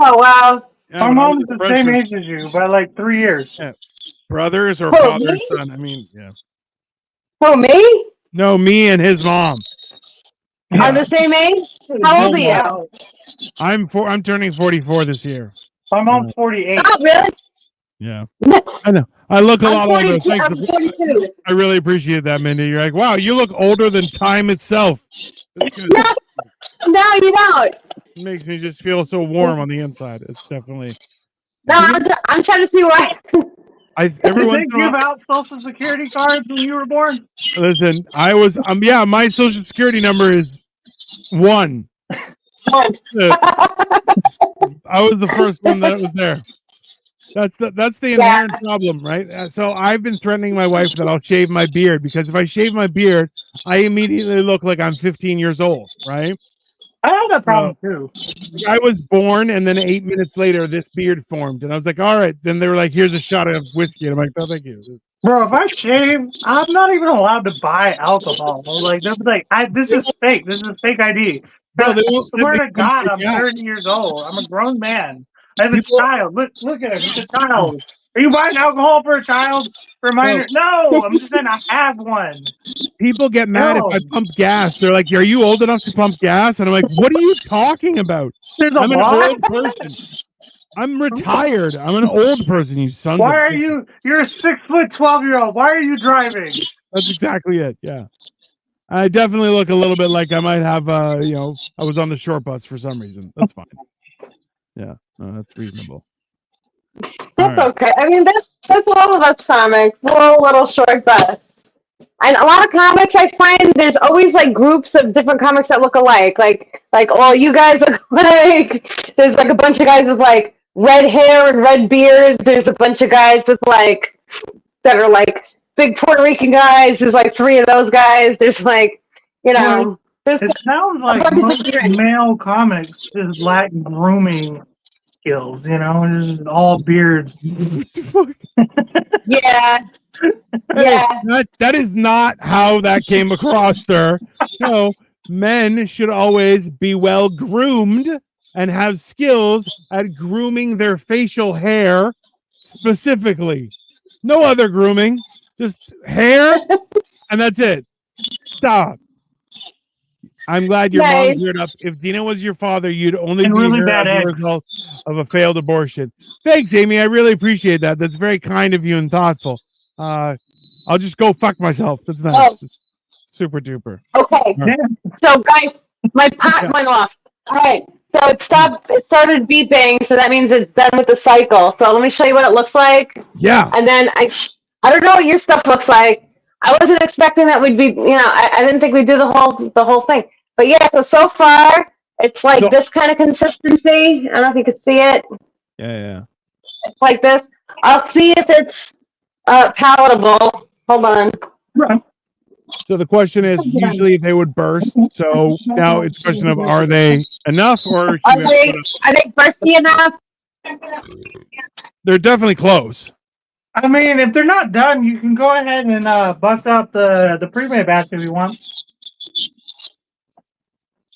S3: Oh, wow.
S2: My mom's the same age as you by like 3 years.
S1: Yeah. Brothers or
S3: Who,
S1: father,
S3: me?
S1: son. I mean, yeah.
S3: Who, me?
S1: No, me and his mom.
S3: Are the same age? How old are you?
S1: I'm turning 44 this year.
S2: My mom's 48.
S3: Oh, really?
S1: Yeah. I know. I look a lot older. Thanks.
S3: I'm 42.
S1: I really appreciate that, Mindy. You're like, wow, you look older than time itself. That's good.
S3: No, you don't.
S1: It makes me just feel so warm on the inside. It's definitely.
S3: No, I'm trying to see why.
S2: Did they give out Social Security cards when you were born?
S1: Listen, I was yeah, my Social Security number is 1. I was the first one that was there. That's the inherent problem, right? So I've been threatening my wife that I'll shave my beard because if I shave my beard, I immediately look like I'm 15 years old, right?
S2: I have that problem too.
S1: I was born, and then 8 minutes later, this beard formed, and I was like, "All right." Then they were like, "Here's a shot of whiskey," and I'm like, "No, thank you."
S2: Bro, if I shave, I'm not even allowed to buy alcohol. Like they'll be like, "This is fake. This is a fake ID."
S1: Bro,
S2: I swear to God, I'm 30 years old. I'm a grown man. I have a child. Look at him. He's a child. Are you buying alcohol for a child? For a minor? No, I'm just saying I have one.
S1: People get mad if I pump gas. They're like, "Are you old enough to pump gas?" And I'm like, "What are you talking about? I'm an old person. I'm retired. I'm an old person. You sons of
S2: Why are you? You're a 6'12" Why are you driving?"
S1: That's exactly it. Yeah, I definitely look a little bit like I might have. I was on the short bus for some reason. That's fine. Yeah, no, that's reasonable.
S3: That's okay. I mean, that's all of us comics. We're all little short bus. And a lot of comics, I find there's always like groups of different comics that look alike. Like all you guys look like. There's like a bunch of guys with like red hair and red beards. There's a bunch of guys with like that are like big Puerto Rican guys. There's like 3 of those guys. There's like,
S2: it sounds like most male comics just lack grooming skills. It's just all beards.
S3: Yeah. Yeah.
S1: That is not how that came across, sir. No, men should always be well groomed and have skills at grooming their facial hair specifically. No other grooming, just hair, and that's it. Stop. I'm glad your mom cleared up. If Dina was your father, you'd only be
S2: really
S1: here
S2: bad
S1: as a result of a failed abortion. Thanks, Amy. I really appreciate that. That's very kind of you and thoughtful. I'll just go fuck myself. That's nice. Oh. Super duper.
S3: Okay. Right. So, guys, my pot went off. All right. So it stopped. It started beeping. So that means it's done with the cycle. So let me show you what it looks like.
S1: Yeah.
S3: And then I don't know what your stuff looks like. I wasn't expecting that we'd be. I didn't think we'd do the whole thing. But yeah. So far it's like this kind of consistency. I don't know if you can see it.
S1: Yeah.
S3: It's like this. I'll see if it's palatable. Hold on.
S1: So the question is, usually they would burst. So now it's a question of, are they enough or
S3: are they bursty enough?
S1: They're definitely close.
S2: I mean, if they're not done, you can go ahead and bust out the pre-made batch if you want.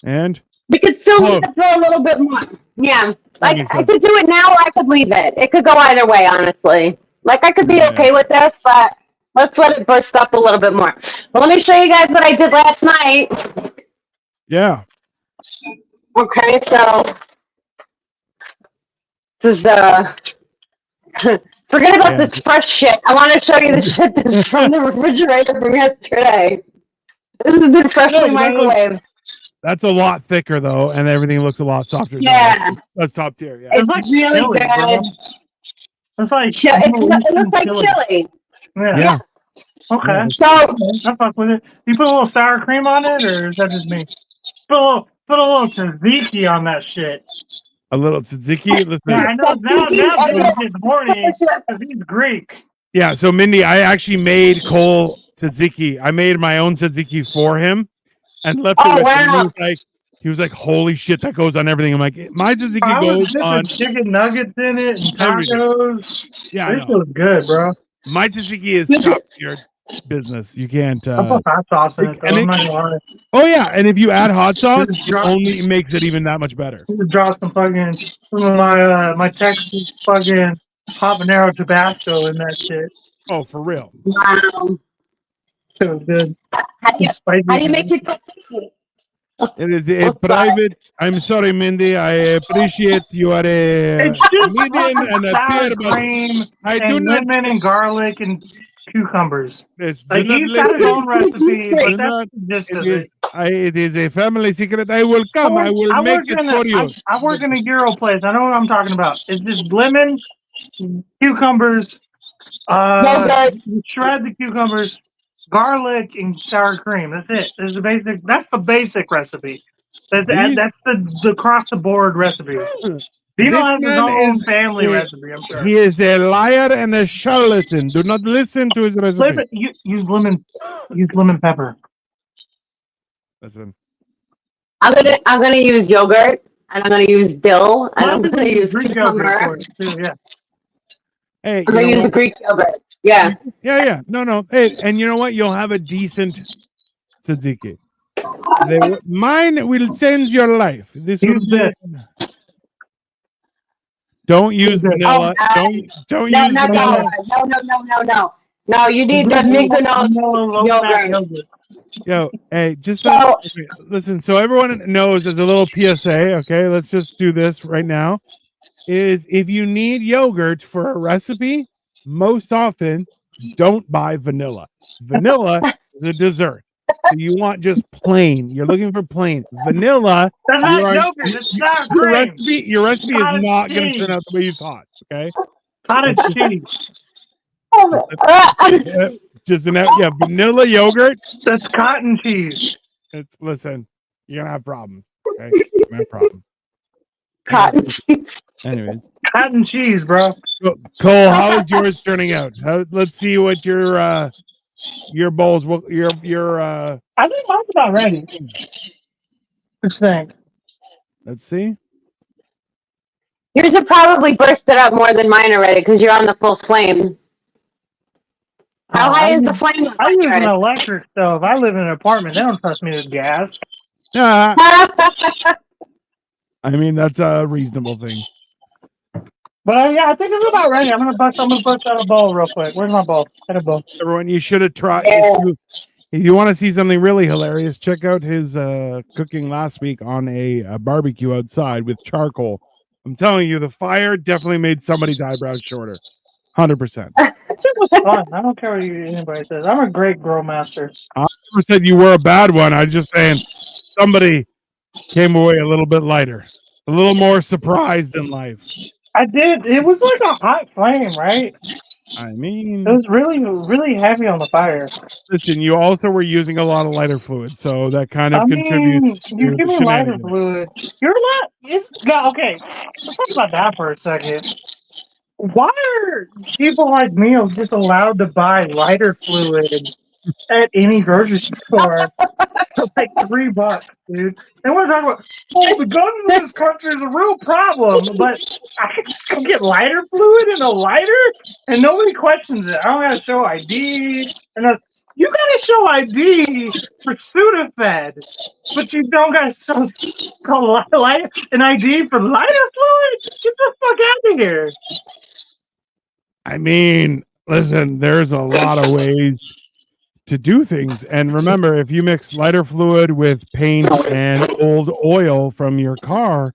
S1: And
S3: we could still leave it for a little bit more. Yeah, like I could do it now, or I could leave it. It could go either way, honestly. Like I could be okay with this, but let's let it burst up a little bit more. Well, let me show you guys what I did last night.
S1: Yeah.
S3: Okay, so this is forget about this fresh shit. I want to show you the shit that's from the refrigerator from yesterday. This has been freshly microwaved.
S1: That's a lot thicker though, and everything looks a lot softer.
S3: Yeah,
S1: that's top tier. Yeah,
S3: it's like really good.
S2: It's like
S3: it looks like chili.
S2: Yeah. Okay.
S3: So
S2: I fuck with it. You put a little sour cream on it, or is that just me? Put a little tzatziki on that shit.
S1: A little tzatziki. Listen.
S2: Yeah, I know. Now Jim's getting horny because he's Greek.
S1: Yeah, so Mindy, I actually made Cole tzatziki. I made my own tzatziki for him and left it with him. He was like, holy shit, that goes on everything. I'm like, my tzatziki goes on
S2: chicken nuggets in it and tacos.
S1: Yeah,
S2: this was good, bro.
S1: My tzatziki is top tier business. You can't.
S2: I put hot sauce in it.
S1: Oh yeah, and if you add hot sauce, it only makes it even that much better.
S2: Just drop some of my Texas fucking habanero Tabasco in that shit.
S1: Oh, for real?
S3: Wow.
S2: It was good.
S3: How do you make your tzatziki?
S1: It is a private. I'm sorry, Mindy. I appreciate you are a comedian and a peer, but I do not.
S2: Lemon and garlic and cucumbers.
S1: He's
S2: got his own recipe, but that's just
S1: it is a family secret. I will come. I will make it for you.
S2: I work in a gyro place. I know what I'm talking about. It's just lemon, cucumbers. You shred the cucumbers. Garlic and sour cream. That's it. That's the basic recipe. That's the across the board recipe. Dino has his own family recipe, I'm sure.
S1: He is a liar and a charlatan. Do not listen to his recipe.
S2: Use lemon pepper.
S1: Listen.
S3: I'm gonna use yogurt and I'm gonna use dill and I'm gonna use
S2: Greek yogurt too, yeah.
S1: Hey,
S3: I'm gonna use the Greek yogurt. Yeah.
S1: Yeah. No. Hey, and you know what? You'll have a decent tzatziki. Mine will change your life. Don't use vanilla. Don't use vanilla.
S3: No, you need the Mykonos yogurt.
S1: Yo, hey, just listen. So everyone knows as a little PSA. Okay, let's just do this right now. Is if you need yogurt for a recipe, most often don't buy vanilla. Vanilla is a dessert. So you want just plain. You're looking for plain. Vanilla.
S2: That's not yogurt. It's not cream.
S1: Your recipe is not going to turn out the way you thought. Okay.
S2: Cottage cheese.
S1: Vanilla yogurt.
S2: That's cotton cheese.
S1: Listen, you're gonna have problems. Okay, you're gonna have problems.
S3: Cotton cheese.
S1: Anyways,
S2: cotton cheese, bro.
S1: Cole, how is yours turning out? Let's see what your bowls. Your
S2: I think mine's about ready. Let's think.
S1: Let's see.
S3: Yours have probably bursted up more than mine already because you're on the full flame. How high is the flame?
S2: I use an electric stove. I live in an apartment. They don't trust me with gas.
S1: I mean, that's a reasonable thing.
S2: But yeah, I think it's about ready. I'm gonna bust out a bowl real quick. Where's my bowl? Get a bowl.
S1: Everyone, you should have tried. If you want to see something really hilarious, check out his cooking last week on a barbecue outside with charcoal. I'm telling you, the fire definitely made somebody's eyebrows shorter. 100%.
S2: It was fun. I don't care what anybody says. I'm a great grill master.
S1: I never said you were a bad one. I was just saying somebody came away a little bit lighter, a little more surprised in life.
S2: I did. It was like a hot flame, right?
S1: I mean,
S2: it was really, really heavy on the fire.
S1: Listen, you also were using a lot of lighter fluid, so that kind of contributes.
S2: You're giving lighter fluid. You're not. Okay. Let's talk about that for a second. Why are people like me just allowed to buy lighter fluid at any grocery store for like $3, dude? And we're talking about, the gun in this country is a real problem, but I can just go get lighter fluid and a lighter, and nobody questions it. I don't gotta show ID, you gotta show ID for Sudafed, but you don't gotta show an ID for lighter fluid. Get the fuck out of here.
S1: I mean, listen, there's a lot of ways to do things. And remember, if you mix lighter fluid with paint and old oil from your car,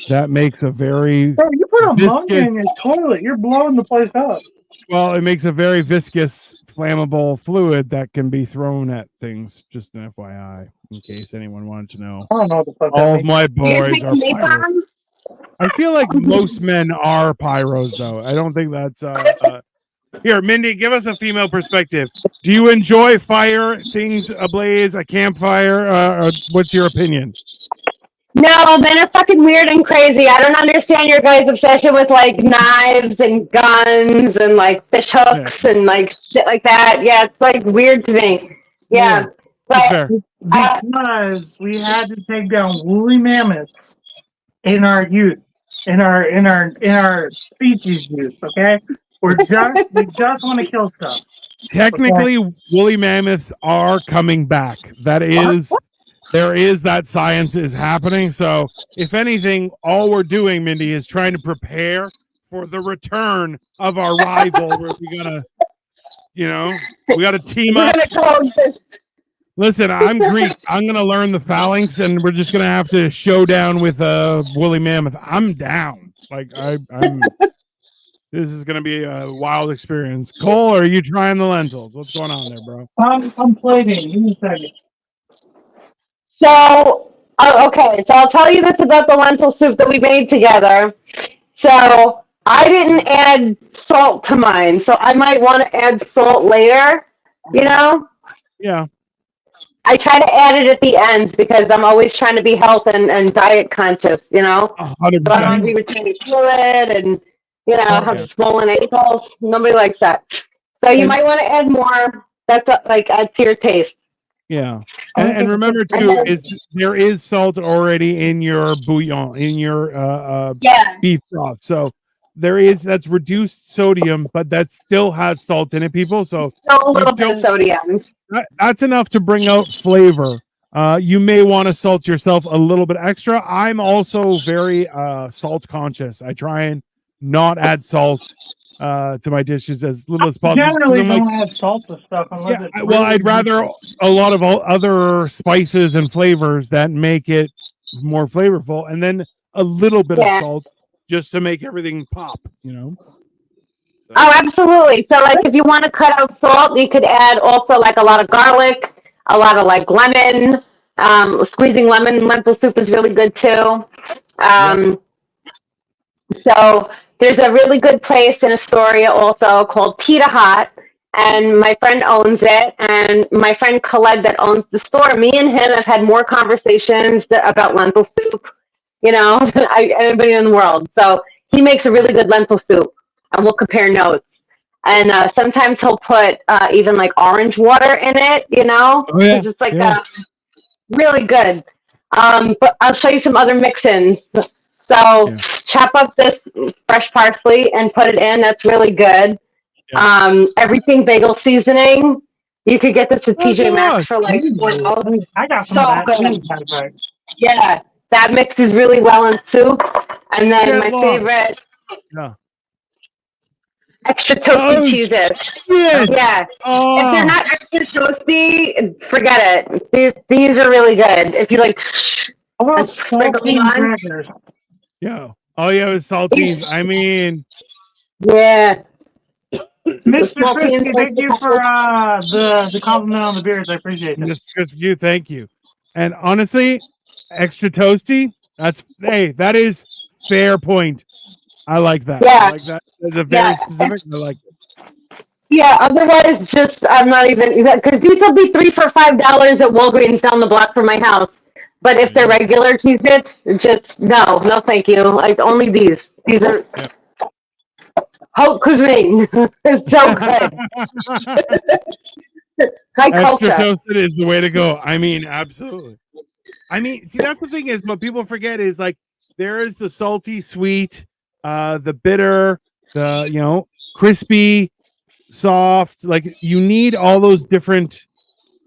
S1: that makes a very...
S2: Bro, you put ammonia in your toilet, you're blowing the place up.
S1: Well, it makes a very viscous, flammable fluid that can be thrown at things. Just an FYI, in case anyone wanted to know.
S2: I don't know what the fuck
S1: all of my boys are pyros. I feel like most men are pyros, though. I don't think that's Here, Mindy, give us a female perspective. Do you enjoy fire, things ablaze, a campfire? Or what's your opinion?
S3: No, men are fucking weird and crazy. I don't understand your guys' obsession with like knives and guns and like fish hooks and like shit like that. Yeah, it's like weird to me. Yeah,
S1: That's
S3: but
S1: fair.
S2: Because we had to take down woolly mammoths in our youth, in our species youth. Okay, we just want to kill stuff.
S1: Technically, woolly mammoths are coming back. There is that science is happening. So, if anything, all we're doing, Mindy, is trying to prepare for the return of our rival. Where we gotta team
S3: we're
S1: up.
S3: gonna coexist.
S1: Listen, I'm Greek. I'm gonna learn the phalanx, and we're just gonna have to show down with a woolly mammoth. I'm down. Like I'm. This is gonna be a wild experience. Cole, are you trying the lentils? What's going on there, bro?
S2: I'm plating. Give me a second.
S3: So, okay, so I'll tell you this about the lentil soup that we made together. So, I didn't add salt to mine, so I might want to add salt later, you know?
S1: Yeah.
S3: I try to add it at the end because I'm always trying to be health and diet conscious, you know?
S1: 100%.
S3: So I don't want to be retaining fluid and, have swollen ankles. Nobody likes that. So you might want to add more. That's add to your taste.
S1: Yeah, and remember too, there is salt already in your bouillon, in your beef broth. So that's reduced sodium, but that still has salt in it, people. So
S3: a little bit of sodium.
S1: That's enough to bring out flavor. You may want to salt yourself a little bit extra. I'm also very salt conscious. I try and not add salt to my dishes as little as possible.
S2: Generally, don't add salt to stuff unless it's really
S1: I'd rather a lot of other spices and flavors that make it more flavorful, and then a little bit of salt just to make everything pop. So.
S3: Oh, absolutely. So, like, if you want to cut out salt, you could add also like a lot of garlic, a lot of like lemon. Squeezing lemon in lentil soup is really good too. So. There's a really good place in Astoria also called Pita Hut, and my friend owns it, and my friend Khaled that owns the store, me and him have had more conversations about lentil soup, than anybody in the world. So he makes a really good lentil soup, and we'll compare notes. And sometimes he'll put even like orange water in it,
S1: Oh, yeah.
S3: It's like really good. But I'll show you some other mix-ins. So chop up this fresh parsley and put it in. That's really good. Yeah. Everything bagel seasoning. You could get this at TJ Maxx for like $4.
S2: I got some of that too.
S3: Yeah, that mixes really well in soup. And then my favorite, extra toasty cheeses. Yeah. If they're not extra toasty, forget it. These are really good. If you like, sprinkling on.
S1: Yeah. Oh yeah, with saltines. I mean.
S3: Yeah.
S2: Mr. Christie, thank you for the compliment on the beers. I appreciate it.
S1: Just you, thank you. And honestly, extra toasty. That is fair point. I like that.
S3: Yeah.
S1: I like that. It's a very specific. I like it.
S3: Yeah. Otherwise, I'm not even because these will be $3 for $5 at Walgreens down the block from my house. But if they're regular cheese bits, just no, thank you. Like only these. These are haute cuisine. It's so good. High culture.
S1: Extra toasted is the way to go. I mean, absolutely. I mean, see, that's the thing is what people forget is like there is the salty, sweet, the bitter, the crispy, soft. Like you need all those different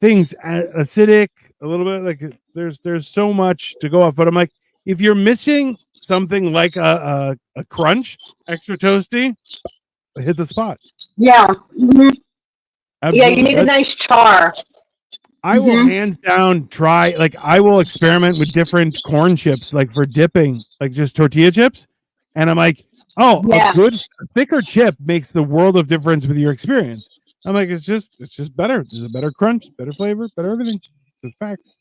S1: things. Acidic, a little bit like. There's so much to go off, but I'm like, if you're missing something like a crunch, extra toasty, hit the spot.
S3: Yeah. Mm-hmm. Yeah, you need a nice char.
S1: I will hands down try, like I will experiment with different corn chips, like for dipping, like just tortilla chips. And I'm like, a good thicker chip makes the world of difference with your experience. I'm like, it's just better. There's a better crunch, better flavor, better everything. Just facts.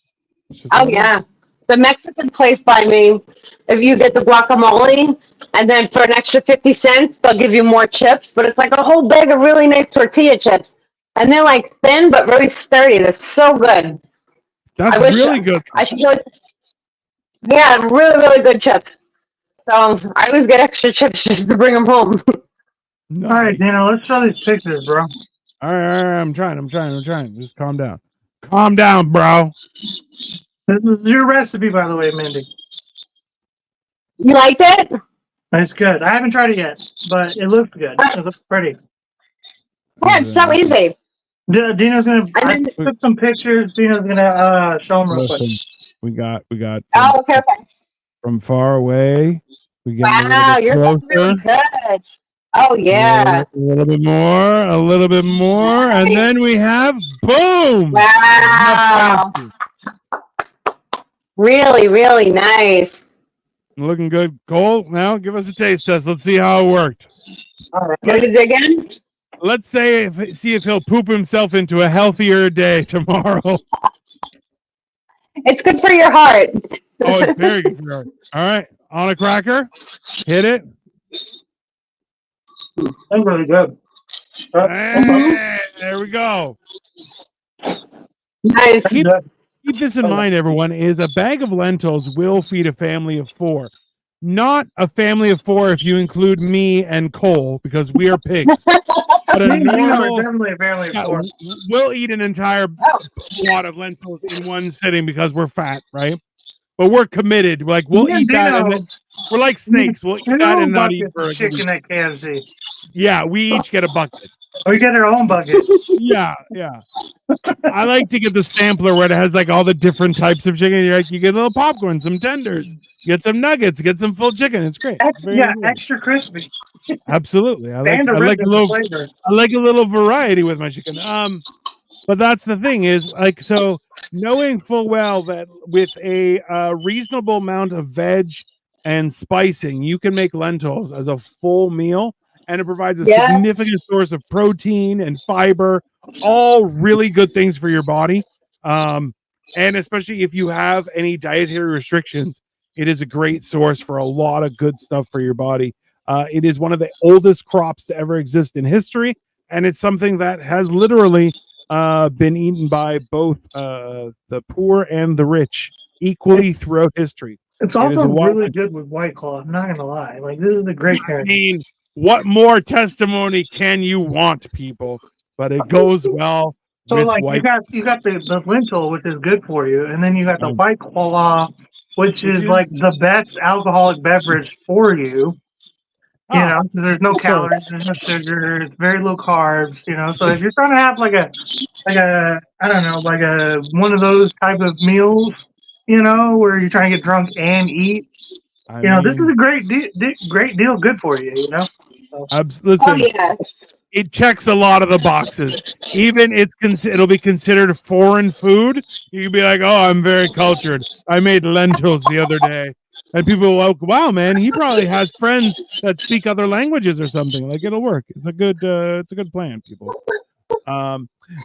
S3: Oh yeah. The Mexican place by me, if you get the guacamole, and then for an extra 50 cents, they'll give you more chips, but it's like a whole bag of really nice tortilla chips. And they're like thin, but really sturdy. They're so good.
S1: That's really good.
S3: I should go. Yeah, really, really good chips. So I always get extra chips just to bring them home.
S1: Nice.
S2: All right, Dino, let's show these pictures, bro.
S1: All right, I'm trying. Just calm down. Calm down, bro.
S2: This is your recipe, by the way, Mindy.
S3: You liked it?
S2: It's good. I haven't tried it yet, but it looks good. It looks pretty.
S3: Yeah, it's so easy.
S2: Dino's gonna. I took some pictures. Dino's gonna show them real quick.
S1: We got.
S3: Oh, okay.
S1: From far away. We get
S3: Wow, you're really good. Oh yeah.
S1: A little bit more, and then we have boom.
S3: Wow. Really, really nice.
S1: Looking good, Cole. Now give us a taste test. Let's see how it worked.
S2: All right.
S3: What is it again?
S1: Let's see if he'll poop himself into a healthier day tomorrow.
S3: It's good for your heart.
S1: Oh, it's very good for your heart. All right, on a cracker, hit it.
S2: That's really good.
S1: Hey, there we go.
S3: Nice.
S1: Keep this in mind, everyone, is a bag of lentils will feed a family of 4. Not a family of 4 if you include me and Cole, because we are pigs. But a normal,
S2: definitely a family of 4.
S1: we'll eat an entire wad of lentils in one sitting because we're fat, right? But we're committed. Like we'll eat that, and then, we're like snakes. We'll eat that and not eat for
S2: chicken at KFC.
S1: Yeah, we each get a bucket.
S2: We get our own bucket.
S1: Yeah. I like to get the sampler where it has like all the different types of chicken. You get a little popcorn, some tenders, get some nuggets, get some full chicken. It's great.
S2: Extra crispy.
S1: Absolutely. I like a little variety with my chicken. But that's the thing is like, so knowing full well that with a reasonable amount of veg and spicing, you can make lentils as a full meal, and it provides a significant source of protein and fiber, all really good things for your body. And especially if you have any dietary restrictions, it is a great source for a lot of good stuff for your body. It is one of the oldest crops to ever exist in history, and it's something that has literally been eaten by both the poor and the rich equally throughout history.
S2: It's also really good with White Claw. I'm not gonna lie. Like this is a great character.
S1: I mean, what more testimony can you want, people? But it goes well.
S2: So like you got the lentil, which is good for you, and then you got the White Claw, which is like the best alcoholic beverage for you. You know, there's no calories, there's no sugar, it's very low carbs. You know, so if you're trying to have like a I don't know, like a one of those type of meals, you know, where you're trying to get drunk and eat. This is a great deal, good for you. You know.
S1: Listen, it checks a lot of the boxes. Even it'll be considered foreign food. You can be like, oh, I'm very cultured. I made lentils the other day. And people will like, wow, man, he probably has friends that speak other languages or something. Like it'll work. It's a good plan, people.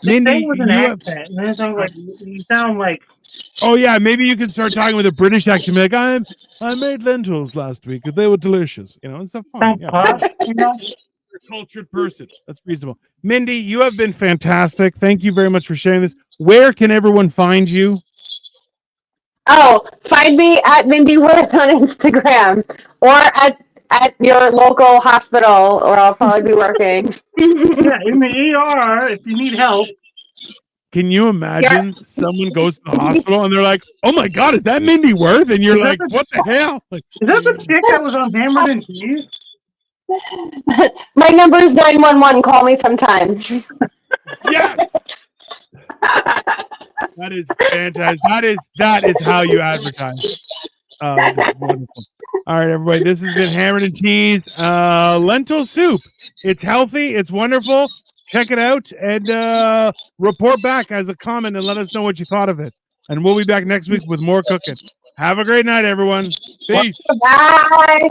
S1: Mindy,
S2: with an accent. You sound like.
S1: Oh yeah, maybe you can start talking with a British accent. Be like, I made lentils last week. They were delicious. You know, it's so fun. Yeah. You're a cultured person. That's reasonable. Mindy, you have been fantastic. Thank you very much for sharing this. Where can everyone find you?
S3: Oh, find me at Mindy Wirth on Instagram or at your local hospital, or I'll probably be working.
S2: Yeah, in the ER if you need help.
S1: Can you imagine someone goes to the hospital and they're like, "Oh my God, is that Mindy Wirth?" And you're like, "What the hell?" Like,
S2: is that the chick that was on Hammered and Cheese?
S3: My number is 911. Call me sometime.
S1: Yes. That is fantastic. That is how you advertise. Wonderful. All right, everybody. This has been Hammered and Cheese lentil soup. It's healthy. It's wonderful. Check it out and report back as a comment and let us know what you thought of it. And we'll be back next week with more cooking. Have a great night, everyone. Peace.
S3: Bye.